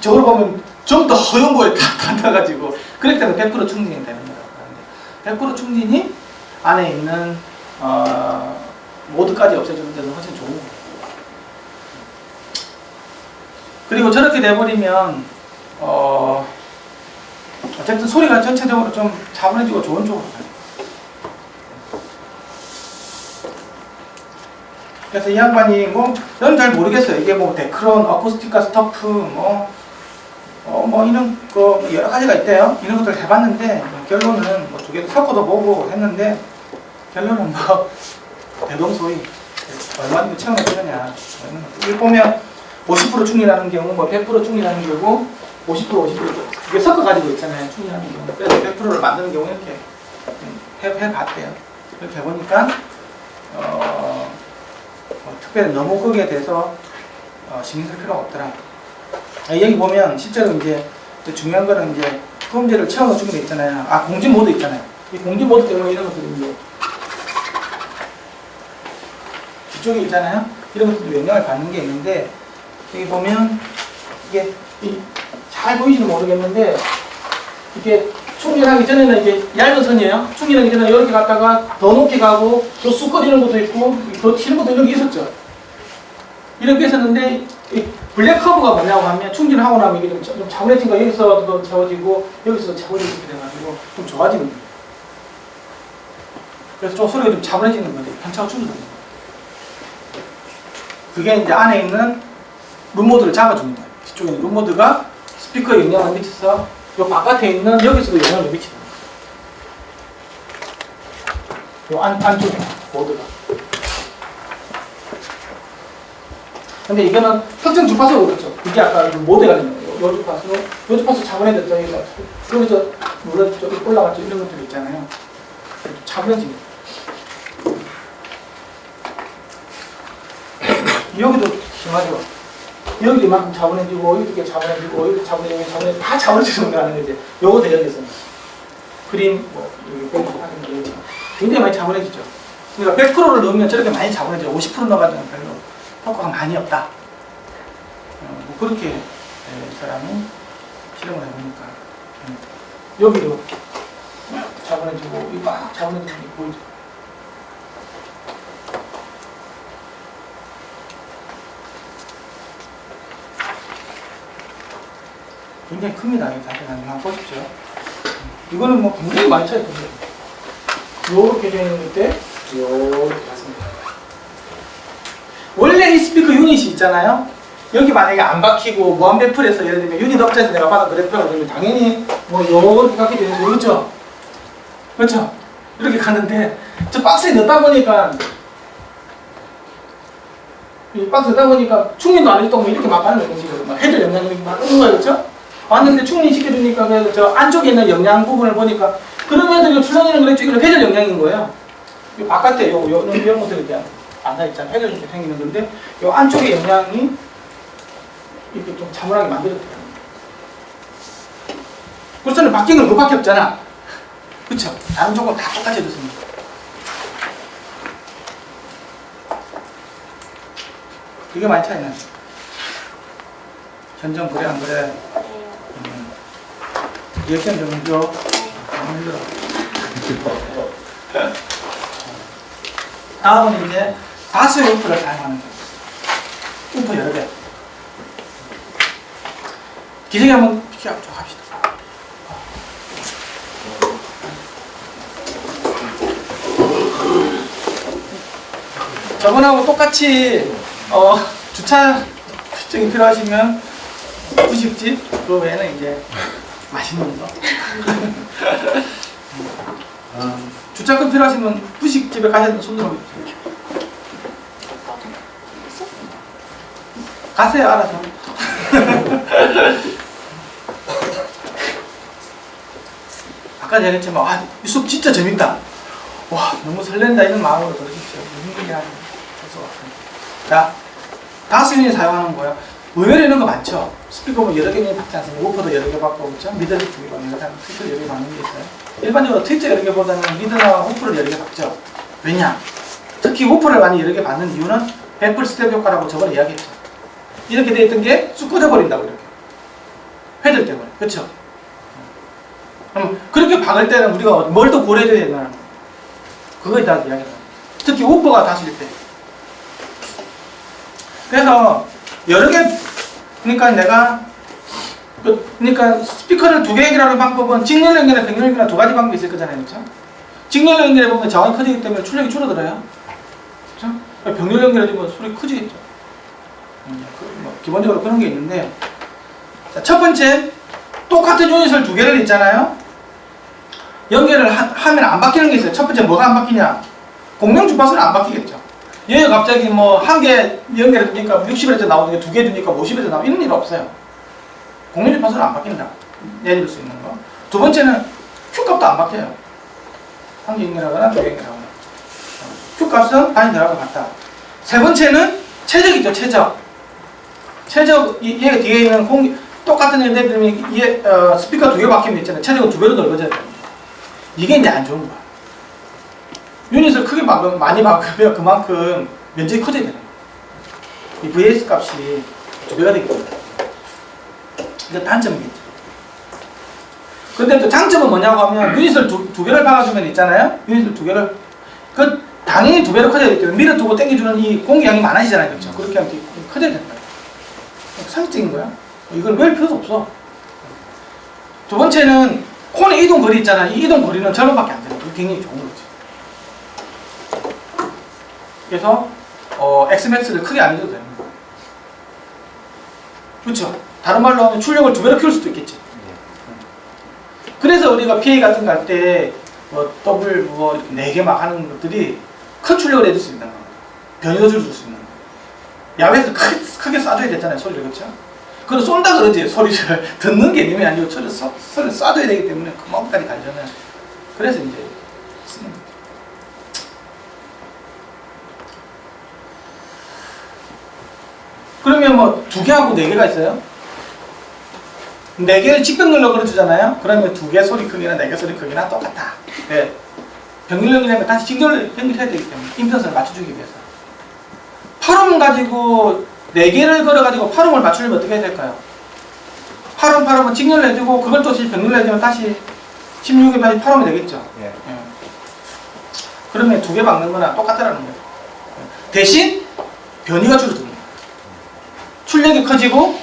저걸 보면 전부 다 허연 거에 다 타가지고 그렇기 때문에 100% 충전이 되는 거라고 하는데 100% 충전이 안에 있는 모드까지 없애주는 데는 훨씬 좋은 거예요. 그리고 저렇게 돼버리면 어쨌든 소리가 전체적으로 좀 차분해지고 좋은 쪽으로 가요. 그래서 이 양반이 저는 잘 모르겠어요. 이게 데크론, 어쿠스티카 스토프, 이런 거 여러 가지가 있대요. 이런 것들 해봤는데 결론은 두 개 섞어도 보고 했는데 결론은 뭐 대동소이 얼마든지 채우면 되느냐. 여기 보면 50% 충분하는 경우, 뭐 100% 충분하는 경우, 50% 이게 섞어 가지고 있잖아요. 충분하는 경우. 그래서 100%를 만드는 경우 이렇게 해봤대요. 이렇게 해보니까 특별히 너무 거기에 대해서 신경 쓸 필요가 없더라. 여기 보면 실제로 이제 중요한 거는 이제 폼제를 채워주는 게 있잖아요. 공지 모드 있잖아요. 이 공지 모드 때문에 이런 것들이 이제 뒤쪽에 있잖아요. 이런 것들도 영향을 받는 게 있는데 여기 보면 이게 잘 보이지는 모르겠는데 이게 충전하기 전에는 이게 얇은 선이에요. 충전하기 전에 이렇게 갔다가 더 높게 가고 또 쑥 꺼지는 것도 있고 더 튀는 것도 이런 게 있었죠. 이렇게 있었는데 이 블랙 커브가 뭐냐고 하면 충전하고 나면 이게 좀 차분해진 거 여기서도 채워지고 여기서도 채워지게 돼가지고 좀 좋아지는 거예요. 그래서 좀 소리가 좀 차분해지는 거죠. 편차가 줄어드는 거예요. 그게 이제 안에 있는 룸모드를 잡아주는 거예요. 뒤쪽에 있는 룸모드가 스피커에 영향을 미쳐서 요 바깥에 있는 여기서도 영향을 미치는 거예요. 요 안쪽에 모드가. 근데 이거는 특정 주파수로 그렇죠. 이게 아까 모드가 있는 거예요. 요 주파수 차분해졌죠. 여기서 눌렀죠. 올라갔죠. 이런 것들 있잖아요. 차분해집니다. 여기도 심하죠. 여기도 이만큼 차분해지고, 여기도 차분해지고, 여기도 차분해지고, 다 차분해지는 거 하는 거지. 요거 대전에서는. 그림, 여기 하는 게 굉장히 많이 차분해지죠. 그러니까 100%를 넣으면 저렇게 많이 차분해져요. 50% 넣어가지고는 별로 효과가 많이 없다. 뭐 그렇게 이 사람이 실험을 해보니까. 여기도 차분해지고, 이거 막 차분해지는 게 보이죠. 굉장히 큽니다. 이 자세는 한번 보십시오. 이거는 뭐 굉장히 많이 차이 큽니다. 요렇게 되어 있는 때 요렇게 갔습니다. 원래 이 스피커 유닛이 있잖아요. 여기 만약에 안 박히고 무한 배풀에서 예를 들면 유닛 업체에서 내가 받은 그래프라고 그러면 당연히 뭐 요렇게 가게 되는 거 그렇죠? 그렇죠? 이렇게 갔는데 저 박스에 넣다 보니까 이 박스에 넣다 보니까 충전도 안 해줬다고 이렇게 막 가는 거예요. 헤드 영향력이 막 오는 거예요. 그렇죠? 왔는데 충전시켜주니까 저 안쪽에 있는 영양 부분을 보니까 그러면 이 출렁이는 그랬죠. 이건 회전 영향인 거예요. 이 바깥에 이런 것들이 그냥 앉아있잖아요. 회전이 생기는 건데 이 안쪽에 영향이 이렇게 좀 차분하게 만들어졌다. 그렇잖아요. 바뀐 건 그밖에 없잖아. 그쵸? 다른 조건 다 똑같이 해줬습니다. 되게 많이 차이 나죠. 현정 그래 안 그래? 리액션 좀 해줘. 힘들어. 다음은 이제 다수의 우프를 사용하는 거예요. 우프 여러 개. 기생이 한번 좀 합시다. 저번하고 똑같이 주차 특징이 필요하시면 후식집 그 외에는 이제 맛있는 거. 주차권 필요하시면 후식집에 가셔서 손 들어보세요. 가세요, 알아서. 아까 얘기했지만 이 수업 진짜 재밌다. 와, 너무 설렌다 이런 마음으로 들으십시오. 힘들게 하시면 될 수 없습니다. 자, 다수 유닛 사용하는 거예요. 의외로 이런 거 많죠. 스피커 여러 개 받지 않습니까? 우퍼도 여러 개 받고, 그렇죠? 미드를 두 개 받는 거, 트위터 여러 개 받는 게 있어요. 일반적으로 트위터 여러 개 보다는 미드나 우퍼를 여러 개 받죠. 왜냐? 특히 우퍼를 많이 여러 개 받는 이유는 뱀플 스텝 효과라고 저번에 이야기했죠. 이렇게 돼 있던 게 쑥 꺼져버린다고 이렇게. 회들 때문에. 그렇죠? 그럼 그렇게 박을 때는 우리가 뭘 더 고려해야 되나? 그거에 대한 이야기다. 특히 우퍼가 다수일 때. 그래서 여러 개, 그러니까 내가 그러니까 스피커를 두 개 연결하는 방법은 직렬 연결이나 병렬 연결이나 두 가지 방법이 있을 거잖아요, 그렇죠? 직렬 연결해 보면 저항이 커지기 때문에 출력이 줄어들어요, 그렇죠? 병렬 연결해 주면 소리 커지겠죠. 뭐 기본적으로 그런 게 있는데, 자, 첫 번째 똑같은 유닛을 두 개를 있잖아요. 연결을 하면 안 바뀌는 게 있어요. 첫 번째 뭐가 안 바뀌냐? 공룡 주파수는 안 바뀌겠죠. 얘가 갑자기 뭐 한 개 연결해 주니까 60Hz 나오는 게 두 개 주니까 50Hz 나오고 이런 일 없어요. 공룡 주파수는 안 바뀐다. 내줄 수 있는 거. 두 번째는 Q 값도 안 바뀌어요. 한 개 연결하거나 두 개 연결하거나. Q 값은 단위 들어가고 같다. 세 번째는 최적이죠, 최적. 최적, 얘가 뒤에 있는 공기, 똑같은 애들 들면 얘, 스피커 두 개 바뀌면 있잖아요. 최적은 두 배로 넓어져야 됩니다. 이게 이제 안 좋은 거야. 유닛을 크게 많이 바꾸면 그만큼 면적이 커져야 되는 거야. 이 VS 값이 두 배가 되기 때문에. 이게 단점이겠죠. 근데 또 장점은 뭐냐고 하면 유닛을 두 개를 박아주면 있잖아요. 유닛을 두 개를 그 당연히 두 배로 커져야 되기 때문에 밀어두고 당겨주는 이 공기량이 많아지잖아요. 그렇죠? 그렇게 하면 커져야 된다. 상식적인 거야. 이걸 외울 필요도 없어. 두 번째는 콘의 이동 거리 있잖아요. 이 이동 거리는 절반밖에 안 돼요. 그게 굉장히 좋은 거지. 그래서 Xmax를 크게 안 해도 되는 거야. 그렇죠? 다른 말로 하면 출력을 두 배로 키울 수도 있겠지. 그래서 우리가 PA 같은 거 할 때 더블 이렇게 4개 막 하는 것들이 큰 출력을 해줄 수 있는 거. 변이도 줄 수 있는 거. 야외에서 크게 쏴줘야 되잖아요. 소리를. 그렇죠? 그걸 쏜다 그러지. 소리를 듣는 개념이 아니고 소리를 쏴줘야 되기 때문에 그만까지 가려면 그래서 이제 쓰는 거죠. 그러면 뭐 2개하고 4개가 있어요? 4개를 직병렬로 걸어주잖아요? 그러면 2개 소리 크기나 4개 소리 크기나 똑같아. 네. 병렬이라는 건 다시 직렬을 연결해야 되기 때문에 임피던스를 맞춰주기 위해서. 8옴 가지고 4개를 걸어가지고 8옴을 맞추려면 어떻게 해야 될까요? 8옴은 직렬을 해주고 그걸 또 병렬을 해주면 다시 16에 다시 8옴이 되겠죠? 예. 예. 그러면 2개 박는 거나 똑같다라는 거예요. 대신 변이가 줄어드는 거예요. 출력이 커지고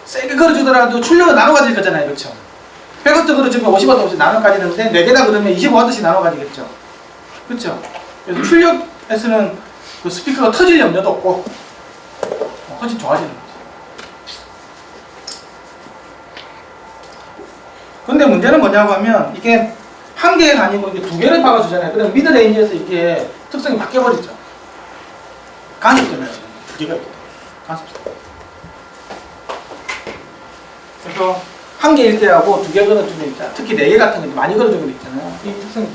세게 걸어주더라도 출력은 나눠 가질 거잖아요. 그렇죠? 100W 걸어주면 50W씩 나눠 가지는데 4개다 그러면 25W씩 나눠 가지겠죠. 그렇죠? 그래서 출력에서는 그 스피커가 터질 염려도 없고 훨씬 좋아지는 거죠. 근데 문제는 뭐냐고 하면 이게 한 개가 아니고 이게 2개를 박아주잖아요. 그럼 미드레인지에서 이게 특성이 바뀌어버리죠. 간섭 때문에 2개가 있거든요. 간섭 때문에. 그래서 한 개일 때하고 2개 걸어주는 게 있잖아요. 특히 4개 같은 거 많이 걸어주는 게 있잖아요. 이 특성이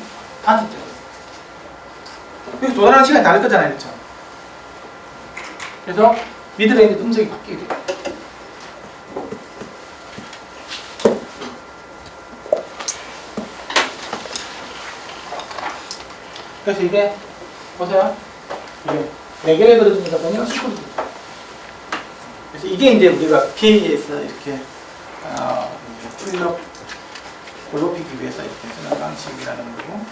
간섭 때문에. 그래서 조달하는 시간이 다를 거잖아요. 그렇죠? 그래서 미드레인지 음색이 바뀌게 돼요. 그래서 이게 보세요. 이게 4개를 걸어주니까 그냥 스쿨이 그래서 이게 이제 우리가 PA에서 이렇게 출력 높이기 위해서 이렇게 쓰는 방식이라는 거고.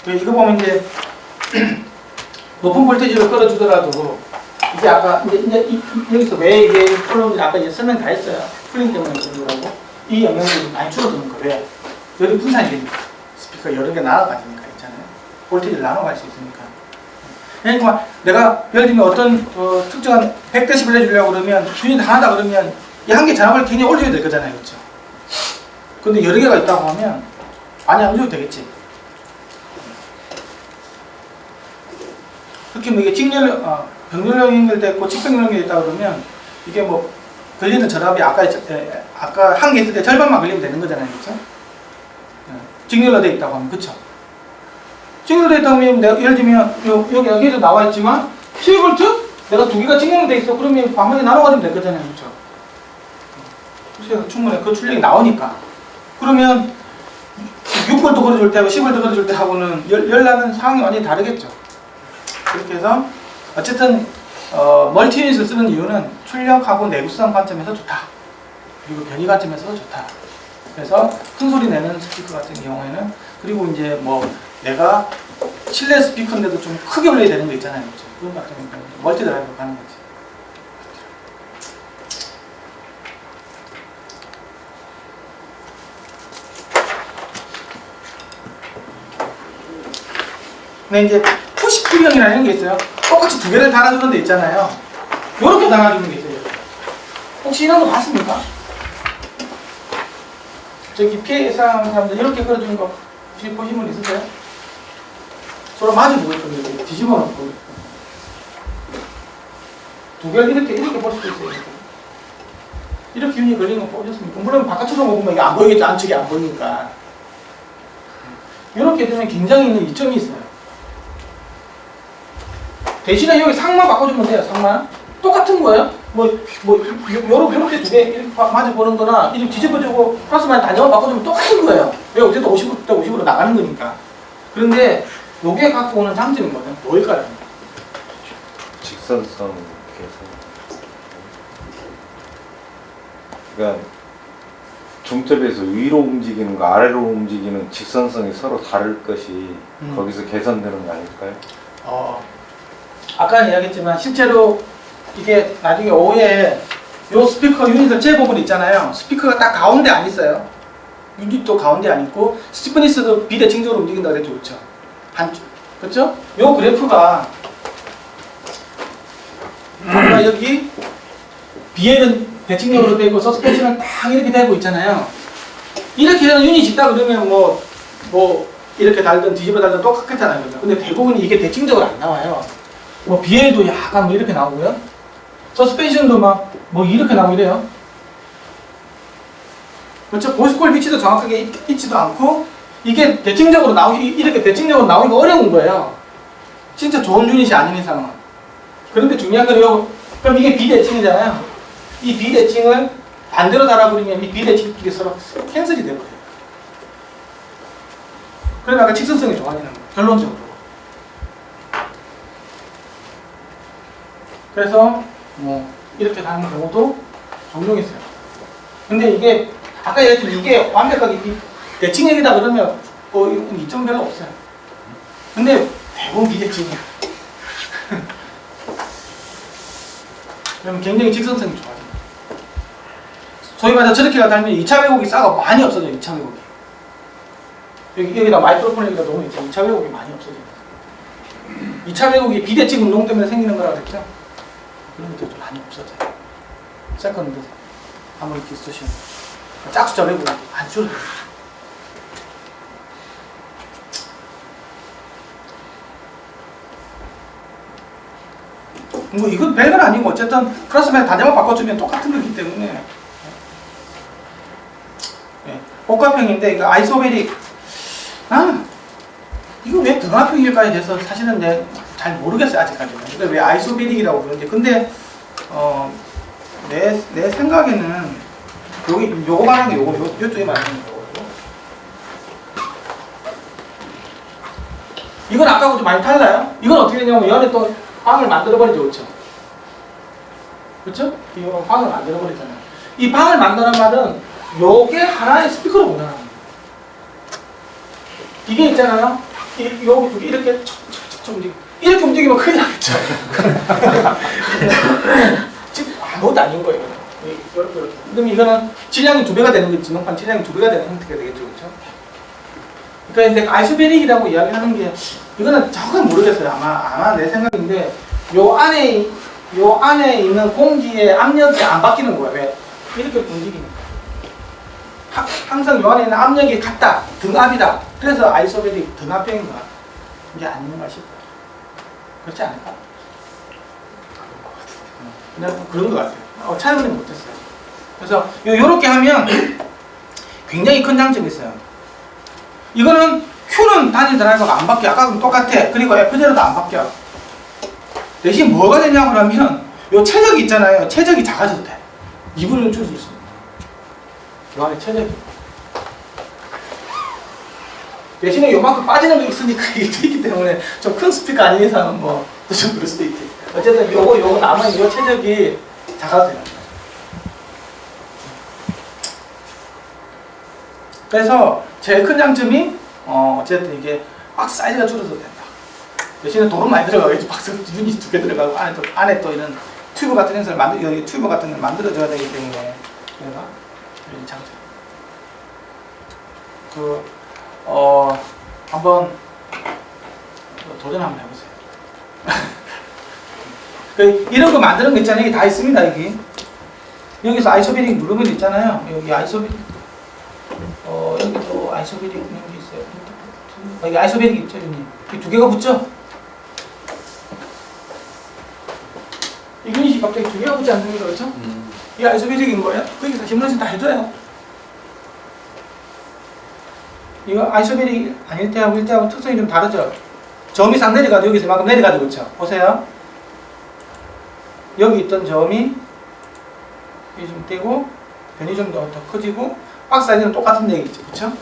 이거 보면 이제 높은 볼테이지를 끌어주더라도 이게 아까 이제 여기서 왜 이게 콜롬이 아까 이제 설명 다 했어요. 쿨링 때문에 그런 거라고. 이 영향들이 많이 줄어드는 거예요. 열이 분산이 되니까 스피커 여러 개 나눠가지니까 있잖아요. 볼테이지를 나눠갈 수 있으니까. 그러니까 내가 예를 들면 어떤 특정한 100dB 해주려고 그러면 유닛 하나다 그러면 이 한 개 전압을 굉장히 올려야 될 거잖아요. 그렇죠? 근데 여러 개가 있다고 하면 많이 안 올려도 되겠지. 특히 뭐 이게 병렬로 연결됐고 직병렬로 연결됐다 그러면 이게 뭐 걸리는 전압이 아까 한 개 있을 때 절반만 걸리면 되는 거잖아요. 그렇죠? 직렬로 돼 있다고 하면 그렇죠? 직렬로 돼 있다고 하면 내가 예를 들면 여기에도 나와 있지만 12V 내가 2개가 직렬로 돼 있어. 그러면 반반에 나눠 가지면 될 거잖아요. 그렇죠? 그래서 충분히 그 출력이 나오니까. 그러면 6V 걸어줄 때하고 10V 걸어줄 때하고는 열나는 상황이 완전히 다르겠죠. 그렇게 해서 어쨌든 멀티 유닛을 쓰는 이유는 출력하고 내구성 관점에서 좋다. 그리고 변이 관점에서도 좋다. 그래서 큰 소리 내는 스피커 같은 경우에는 그리고 이제 뭐 내가 실내 스피커인데도 좀 크게 올려야 되는 거 있잖아요. 그렇죠? 그런 것 같은 경우는 멀티 드라이브로 가는 거지. 근데 이제 푸시 풀형이라는 게 있어요. 똑같이 2개를 달아주는 데 있잖아요. 요렇게 달아주는 게 있어요. 혹시 이런 거 봤습니까? 저기 PA 사람들 이렇게 걸어주는 거 혹시 보신 분 있으세요? 서로 마주 보고 있거든요. 뒤집어 놓고. 두 개를 이렇게 볼 수도 있어요. 이렇게 윤이 걸리는 거 보셨습니까? 물론 바깥으로 보면 이게 안 보이겠죠. 안쪽이 안 보이니까. 이렇게 되면 굉장히 있는 이점이 있어요. 대신에 여기 상만 바꿔주면 돼요. 상만. 똑같은 거예요. 요렇게 두 개 이렇게 마주 보는 거나 이렇게 뒤집어주고 플러스만 단위만 바꿔주면 똑같은 거예요. 왜 어쨌든 50대 50으로 나가는 거니까. 그런데 요게 갖고 오는 장점이 뭐냐면 뭘까요? 직선성 개선. 그러니까 중첩에서 위로 움직이는 거 아래로 움직이는 직선성이 서로 다를 것이 거기서 개선되는 거 아닐까요? 아까 이야기했지만 실제로 이게 나중에 오후에 요 스피커 유닛을 재보면 있잖아요. 스피커가 딱 가운데 안 있어요. 유닛도 가운데 안 있고 스티프니스도 비대칭적으로 움직인다 그랬죠. 그렇죠? 한쪽. 그렇죠? 요 그래프가 아까 여기 BL은 대칭적으로 되고 서스펜션은 딱 이렇게 되고 있잖아요. 이렇게 되는 유닛이 있다 그러면 뭐 이렇게 달든 뒤집어 달든 똑같잖아요. 그죠? 근데 대부분 이게 대칭적으로 안 나와요. 뭐 BL도 약간 뭐 이렇게 나오고요. 서스펜션도 막 뭐 이렇게 나오고 이래요. 그렇죠? 보스콜 위치도 정확하게 있지도 않고 이게 대칭적으로 이렇게 대칭적으로 나오기가 어려운 거예요. 진짜 좋은 유닛이 아닌 이상은. 그런데 중요한 건 그럼 이게 비대칭이잖아요. 이 비대칭을 반대로 달아버리면 이 비대칭끼리 서로 캔슬이 되거든요. 그래서 아까 직선성이 좋아지는 거예요. 결론적으로. 그래서 뭐 이렇게 가는 경우도 종종 있어요. 근데 이게 아까 얘기했지만 이게 완벽하게 대칭형이다 그러면 뭐 이점 별로 없어요. 근데 대부분 비대칭이야. 그러면 굉장히 직선성이 좋아져요. 소위 말해서 저렇게 달면 2차 왜곡이 싹가 많이 없어져요. 2차 왜곡이. 여기다 마이크로폰 여기다 놓으면 2차 왜곡이 많이 없어져요. 2차 왜곡이 비대칭 운동 때문에 생기는 거라고 했죠. 그런 것도 좀 많이 없어져요. 세컨드 아무리 디스토션 짝수자 왜곡이 안 줄어들어요. 뭐 이건 별건 아니고 어쨌든 플러스면 단자만 바꿔주면 똑같은 거기 때문에 네. 복합형인데 이거 아이소베릭 이거 왜 등합형일까에 대해서 사실은 잘 모르겠어요 아직까지는. 근데 왜 아이소베릭이라고 그러는지. 근데 내 생각에는 요거 말하는 게 요쪽에 말하는 거고. 이건 아까하고 좀 많이 달라요. 이건 어떻게 되냐면 이 안에 또 방을 만들어버리죠. 그렇죠? 그렇죠? 이 방을 만들어버리잖아요. 이 방을 만드는 말은 요게 하나의 스피커로 보내는 거예요. 이게 있잖아요. 여기 두 개 이렇게 척척척 움직이고 이렇게 움직이면 큰일 나겠죠. 지금 아무것도 아닌 거예요. 이렇게. 그럼 이거는 질량이 2배가 되는 거지. 지능판 질량이 2배가 되는 형태가 되겠죠. 그렇죠? 그러니까 근데 아이소베릭이라고 이야기하는 게 이거는 정확히 모르겠어요. 아마 내 생각인데 요 안에 있는 공기의 압력이 안 바뀌는 거예요. 왜? 이렇게 움직이니까. 항상 요 안에 있는 압력이 같다. 등압이다. 그래서 아이소베릭 등압형인가? 이게 아닌가 싶어요. 그렇지 않을까? 그냥 그런 것 같아요. 차이는 못했어요. 그래서 요렇게 하면 굉장히 큰 장점이 있어요. 이거는 Q는 단위 드라이버가 안 바뀌어. 아까랑 똑같아. 그리고 F0도 안 바뀌어. 대신 뭐가 되냐고 그러면 요 최적이 있잖아요. 최적이 작아져도 돼. 2분의 1 줄 수 있습니다. 요 안에 최적이. 대신에 요만큼 빠지는 게 있으니까 이게 있기 때문에 좀 큰 스피커 아닌 이상은 뭐 좀 그럴 수도 있지. 어쨌든 요거 남은 요 최적이 작아도 돼요. 그래서 제일 큰 장점이 어쨌든 이게 박스 사이즈가 줄어도 된다. 대신에 돈은 많이 들어가겠지. 박스 유닛 2개 들어가고 안에 또 이런 튜브 같은 것을 튜브 같은 걸 만들어줘야 되기 때문에 그래서 이런 장점. 한번 도전 한번 해보세요. 이런 거 만드는 거 있잖아요. 여기 다 있습니다. 여기서 아이소베릭 누르면 있잖아요. 여기 아이소베릭 여기도 아이소베릭 있는 게 있어요. 이게 아이소베릭 있죠, 유닛. 이 두 개가 붙죠? 이 유닛이 갑자기 두 개가 붙지 않습니까? 그렇죠? 이게 아이소베릭인 거예요. 거기서 시뮬레이션 다 해줘요. 이거 아이소베릭 아닐 때하고 일 때하고 특성이 좀 다르죠? 점이 싹 내려가도 여기서 이만큼 내려가죠, 그렇죠? 보세요. 여기 있던 점이 이게 좀 떼고 변이 좀 더 커지고 박스 사이즈는 똑같은 얘기죠, 그렇죠?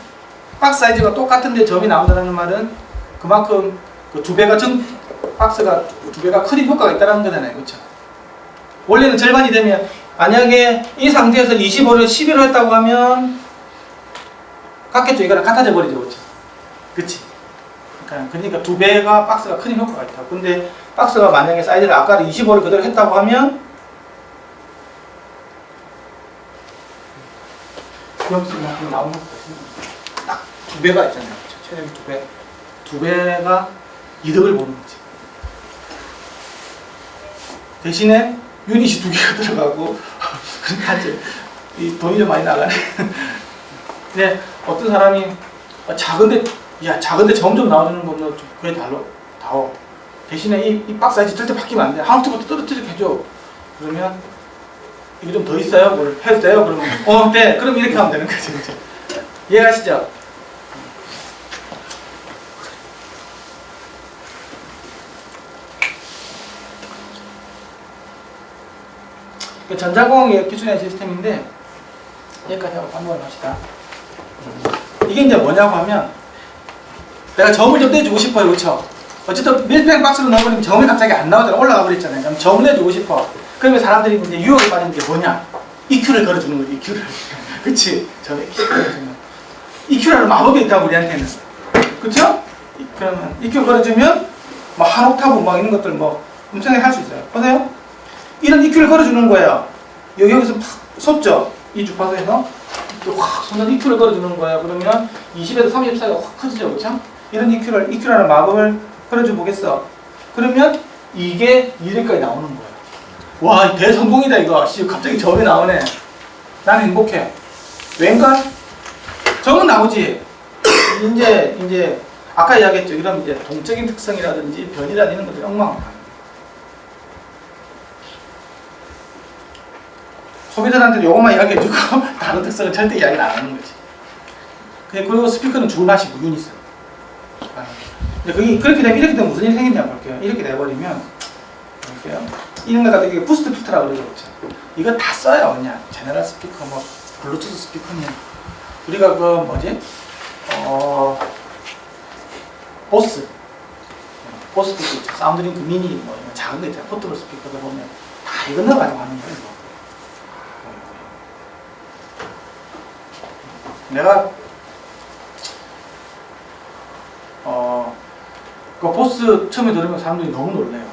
박스 사이즈가 똑같은데 점이 나온다는 말은 그만큼 그 두 배가 박스가 두 배가 커진 효과가 있다는 거잖아요, 그렇죠? 원래는 절반이 되면 만약에 이 상태에서 25를 11로 했다고 하면 같겠죠, 이거랑 같아져 버리죠, 그렇죠? 그렇지? 그러니까 두 배가 박스가 커진 효과가 있다. 근데 박스가 만약에 사이즈를 아까 25를 그대로 했다고 하면 여기서 이만큼 나오는 거거든요. 딱 두 배가 있잖아요. 체력이 두 배. 두 배가 이득을 보는 거지. 대신에 유닛이 두 개가 들어가고 그러니까 이제 이 돈이 좀 많이 나가네. 근데 어떤 사람이 작은데 점점 나와주는 것도 그게 다워. 대신에 이 박스 사이즈 절대 바뀌면 안 돼. 하나부터 떨어뜨리게 해줘. 그러면 이게 좀 더 있어요? 뭘 해도 돼요? 그러면 네. 그럼 이렇게 하면 되는 거죠. 그렇죠? 이해가시죠? 전자공학의 기준의 시스템인데 여기까지 하고 반복을 합시다. 이게 이제 뭐냐고 하면 내가 점을 좀 떼주고 싶어요, 그렇죠? 어쨌든 밀폐 박스로 넣어버리면 점이 갑자기 안 나오잖아. 올라가 버렸잖아요. 그럼 점을 내주고 싶어. 그러면 사람들이 이제 유혹에 빠진 게 뭐냐? EQ를 걸어주는 거지, EQ를. 그치? 점에 EQ를 걸어주면. EQ라는 마법이 있다고 우리한테는. 그쵸? 그러면 EQ 걸어주면 뭐 한 옥타브 막 이런 것들 뭐 엄청나게 할 수 있어요. 보세요. 이런 EQ를 걸어주는 거예요. 여기서 팍 솟죠? 이 주파수에서 확 솟는 EQ를 걸어주는 거예요. 그러면 20에서 30 사이가 확 커지죠, 그쵸? 이런 EQ라는 마법을 걸어줘 보겠어. 그러면 이게 이렇게까지 나오는 거예요. 와, 대성공이다 이거. 갑자기 점이 나오네. 난 행복해. 왠가? 점은 나오지. 이제 아까 이야기했죠. 이런 이제 동적인 특성이라든지 변이라든지 이런 것들이 엉망. 소비자한테 요것만 이야기해주고 다른 특성은 절대 이야기를 안 하는 거지. 그리고 스피커는 줄마시고 유닛은. 근데 그렇게 되면 무슨 일이 생기냐고 볼게요. 이렇게 돼버리면 볼게요. 이런 거 같은 게 부스트 필터라고 그러죠. 이거 다 써요. 그냥 제너럴 스피커, 뭐 블루투스 스피커는 우리가 그 뭐지? 보스 스피커 있죠. 사운드링크 미니 뭐 이런 작은 거 있잖아요. 포트블 스피커도 보면 다 이거 넣어가지고 하는 거예요. 이거. 내가 그 보스 처음에 들으면 사람들이 너무 놀래요.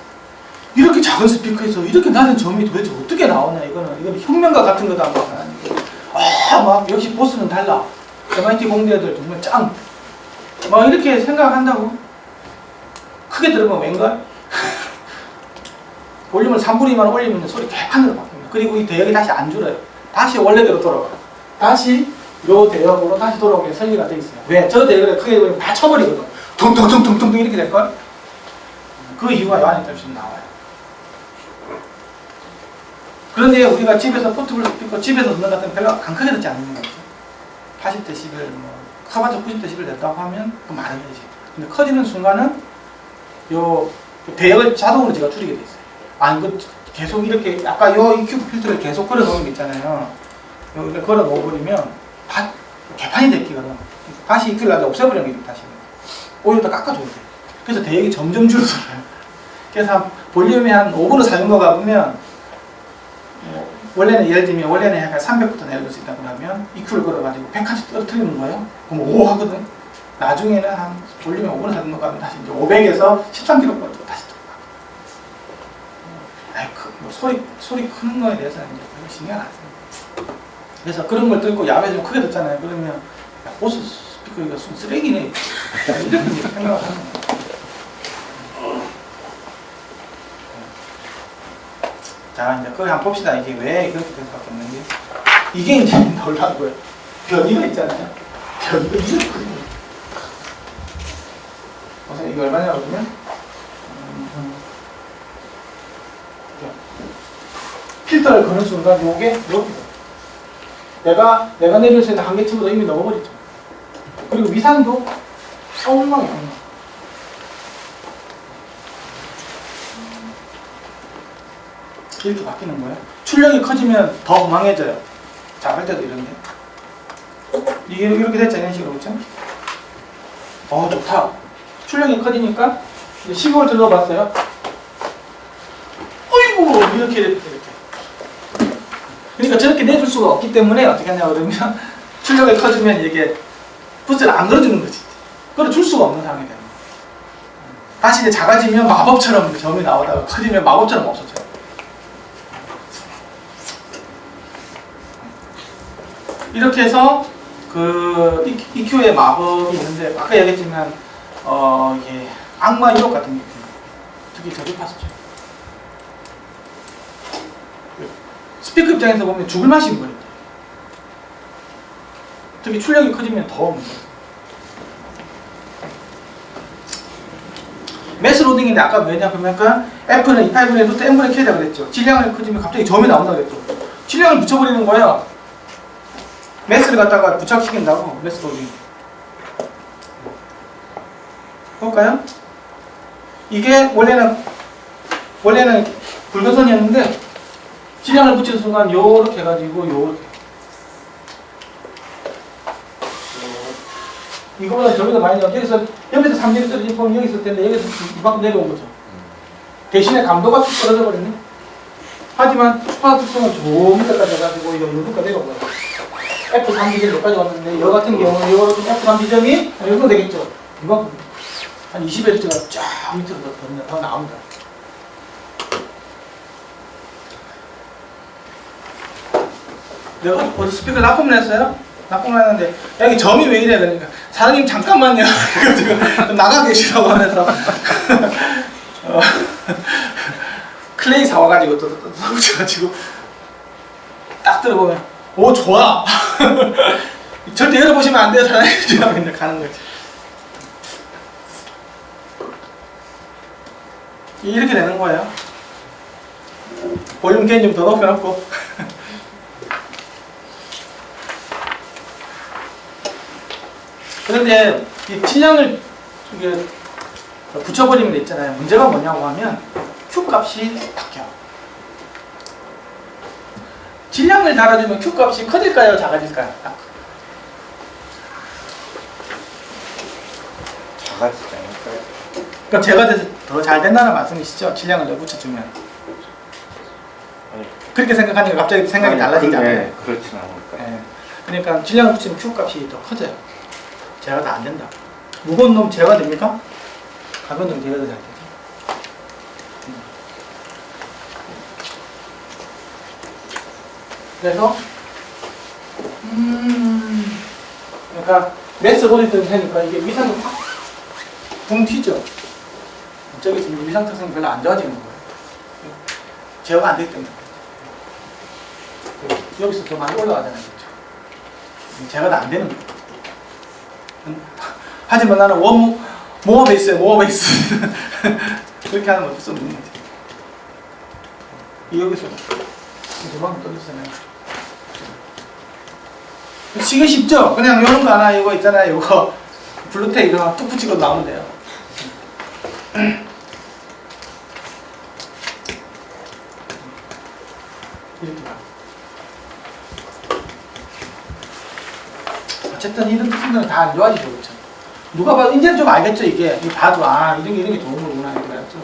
이렇게 작은 스피커에서 이렇게 낮은 점이 도대체 어떻게 나오냐. 이건 혁명과 같은 거다. 막 역시 보스는 달라. MIT 공대들 정말 짱. 막 이렇게 생각한다고. 크게 들으면 왠가? 볼륨을 3분의 2만 올리면 소리 개판으로 바뀝니다. 그리고 이 대역이 다시 안 줄어요. 다시 원래대로 돌아가요. 다시 요 대역으로 다시 돌아오게 설계가 돼 있어요. 왜? 저 대역을 크게 보면 다 쳐버리거든. 퉁퉁퉁퉁퉁 이렇게 될걸? 그 이유가 요 안에 좀 나와요. 그런데 우리가 집에서 포트블 스피커 집에서 듣는 것 같으면 별로 안 크게 듣지 않는 거죠. 80dB, 뭐 커봤자 90dB 됐다고 하면 그 많은 거지. 근데 커지는 순간은 요 대역을 자동으로 제가 줄이게 돼 있어요. 계속 이렇게 아까 요 EQ 필터를 계속 걸어 놓은 게 있잖아요. 여기를 걸어 놓아버리면 개판이 됐기거든. 다시 EQ를 아주 없애버리는 게 다시. 오히려 더 깎아줘야 돼. 그래서 대역이 점점 줄어들어요. 그래서 볼륨이 한 5분을 사용료가 보면 원래는 예를 들면 원래는 약간 300부터 내려줄 수 있다고 하면 EQ를 걸어가지고 100까지 떨어뜨리는 거예요. 그럼 5 하거든. 나중에는 한 볼륨이 5분을 사용료가 하면 다시 이제 500에서 13kg 다시 들어가. 소리 크는 거에 대해서는 이제 별로 신경 안 써요. 그래서 그런 걸 듣고 야외에서 좀 크게 듣잖아요. 그러면 야, 보스 스피커 이거 쓰레기네. 이렇게 생각을 하는 거예요. 자, 이제 그거 한번 봅시다. 이게 왜 그렇게 될 수밖에 없는 게 이게 이제 놀라운 거예요. 변이가 있잖아요. 변이가 이렇게 이게 얼마냐 그러면 필터를 거는 순간 요게 이렇게 내가 내릴 수 있는 한계치보다 이미 넘어버렸죠. 그리고 위상도 엉망이 엉망. 이렇게 바뀌는 거예요. 출력이 커지면 더 엉망해져요. 작을 때도 이런데. 이게 이렇게 됐죠. 이런 식으로. 그렇죠? 좋다. 출력이 커지니까 이제 15를 들러봤어요. 어이구 이렇게. 그러니까 저렇게 내줄 수가 없기 때문에 어떻게 하냐 그러면 출력이 커지면 이게 부스를 안 걸어주는 거지. 걸어줄 수가 없는 상황이 되는 거예요. 다시 이제 작아지면 마법처럼 점이 나오다가 커지면 마법처럼 없어져요. 이렇게 해서 그 EQ의 마법이 있는데 아까 얘기했지만 이게 악마 유혹 같은 게 있어요. 특히 저주 파스죠. 스피커 입장에서 보면 죽을 맛인 거예요. 특히 출력이 커지면 더 문제예요. 매스 로딩인데 아까 왜냐 그러니까 F는 2파이브의 루트 N분의 K라고 그랬죠. 질량을 커지면 갑자기 점이 나온다고 그랬죠. 질량을 붙여버리는 거야. 매스를 갖다가 부착시킨다고. 매스 로딩. 볼까요? 이게 원래는 붉은선이었는데 질량을 붙이는 순간 요렇게 해가지고 요렇게 이거보다 저기도 많이 나와. 여기서 3mm 떨어진 폼이 여기 있을 텐데 여기서 이만큼 내려온 거죠. 대신에 감도가 쑥 떨어져 버렸네. 하지만 추파 특성은 저 밑에까지 해가지고 이거 여기까지 내려온 거예요. F3 지점이 여기까지 왔는데 여 같은 경우는 요 F3 지점이 이 정도 되겠죠. 이만큼 한 20Hz가 쫙 밑으로 더 나옵니다. 내가 어디 스피커를 납품을 했어요? 납품을 했는데 여기 점이 왜 이래 그러니까 사장님 잠깐만요. 좀 나가 계시라고 하면서 클레이 사와가지고 또 붙여가지고 딱 들어보면 오 좋아. 절대 열어보시면 안 돼요 사장님. 하면 가는 거지. 이렇게 되는 거예요. 볼륨 게인 좀 더 높여놓고. 그런데 이 질량을 이게 붙여버리면 있잖아요. 문제가 뭐냐고 하면 Q 값이 바뀌어. 질량을 달아주면 Q 값이 커질까요? 작아질까요? 작아지지 않을까요? 그럼 제가 더 잘 된다는 말씀이시죠? 질량을 더 붙여주면. 그렇게 생각하니까 갑자기 생각이 달라지잖아요. 네, 그렇진 않을까요? 네. 그러니까 질량을 붙이면 Q 값이 더 커져요. 제가 다 안 된다. 무거운 놈 제가 됩니까? 가벼운 놈 제가 더 잘 되죠. 그래서 그러니까 매스 로딩 되니까 이게 위상이 확 붕 튀죠. 저기서 위상 특성이 별로 안 좋아지는 거예요. 제어가 안 되기 때문에. 여기서 더 많이 올라가잖아요. 그렇죠? 제어가 안 되는 거예요. 하지만 나는 모어 베이스야, 모어 베이스. 그렇게 하는 건 어쩔 수 없는 거지. 여기서 이만큼 떨어지잖아요. 치기 쉽죠? 그냥 이런 거 하나 이거 있잖아요. 이거 블루텍 이거 뚝 붙이고 나오면 돼요. 이렇게 봐. 어쨌든 이런 특성들은 다 안 좋아지죠, 그렇죠? 누가 봐도 이제는 좀 알겠죠, 이게. 이거 봐도 이런 게 좋은 거구나 이런 거 알죠.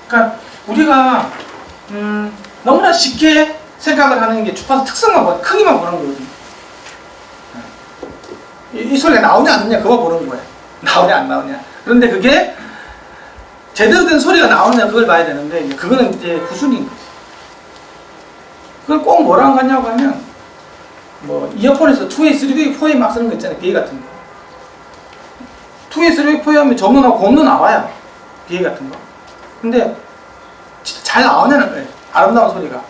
그러니까 우리가 너무나 쉽게 생각을 하는 게 주파수 특성만 보는 크기만 보는 거거든요. 이 소리가 나오냐 안 나오냐 그거 보는 거예요. 나오냐 안 나오냐. 그런데 그게 제대로 된 소리가 나오냐 그걸 봐야 되는데 그거는 이제 후순위인 거지. 그걸 꼭 뭐랑 같냐고 하면 뭐 이어폰에서 2웨이, 3웨이, 4웨이 막 쓰는 거 있잖아요. BA 같은 거. 2웨이, 3웨이, 4웨이 하면 점도 나오고 곰도 나와요. BA 같은 거. 근데 진짜 잘 나오냐는 거예요. 아름다운 소리가.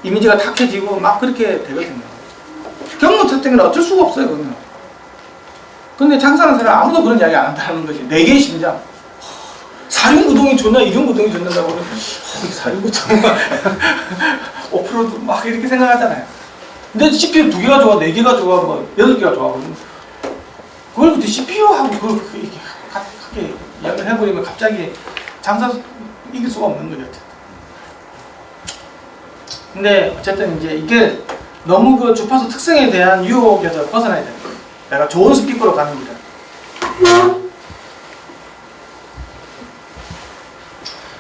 이미지가 탁해지고 막 그렇게 되거든요. 경로 특징은 어쩔 수가 없어요. 그러면. 근데 장사하는 사람 아무도 그런 이야기 안 한다는 거지. 내 개의 심장. 사륜구동이 좋나 이륜구동이 좋는다고 그러면 사륜구동 오프로드 막 이렇게 생각하잖아요. 근데 CPU 2개가 좋아, 4개가 좋아, 뭐 8개가 좋아. 그걸 그때 CPU하고 그걸 이렇게 크게 이야기를 해버리면 갑자기 장사 이길 수가 없는 거죠. 근데 어쨌든 이제 이게 너무 그 주파수 특성에 대한 유혹에서 벗어나야 됩니다. 내가 좋은 스피커로 가는 거죠.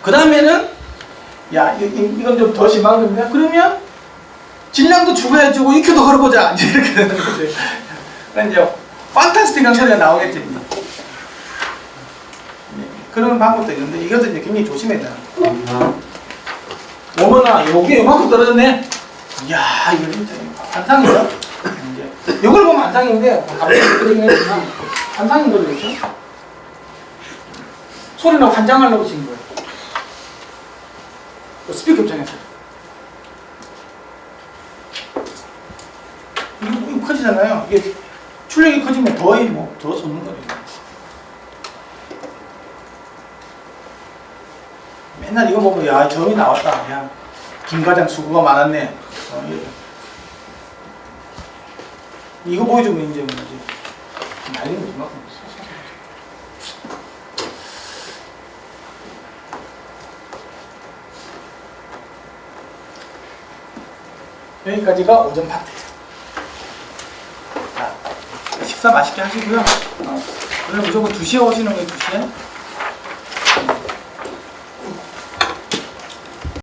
그 다음에는 야 이건 좀 더 심한 겁니다. 그러면 질량도 추가해주고 EQ도 걸어보자 이제 이렇게 되는 거죠. 그러니까 이제 판타스틱한 소리가 나오겠지. 그런 방법도 있는데 이것도 이제 굉장히 조심해야 돼요. 어머나 여기 이만큼 떨어졌네. 이야 이거 진짜 환상이죠. 이제 이걸 보면 환상인데 갑자기 그러긴 했지만 환상인 거죠, 그렇죠? 소리는 환장하려고 친 거예요. 스피커 입장에서 이거 커지잖아요. 이게 출력이 커지면 더 쏟는 거예요. 맨날 이거 보면 야 점이 나왔다. 야 김과장 수고가 많았네. 이거 보여주면 이제 뭐지 난리는 거지 막. 여기까지가 오전 파트예요. 자, 식사 맛있게 하시고요. 그럼 무조건 2시에 오시는 거예요, 2시에.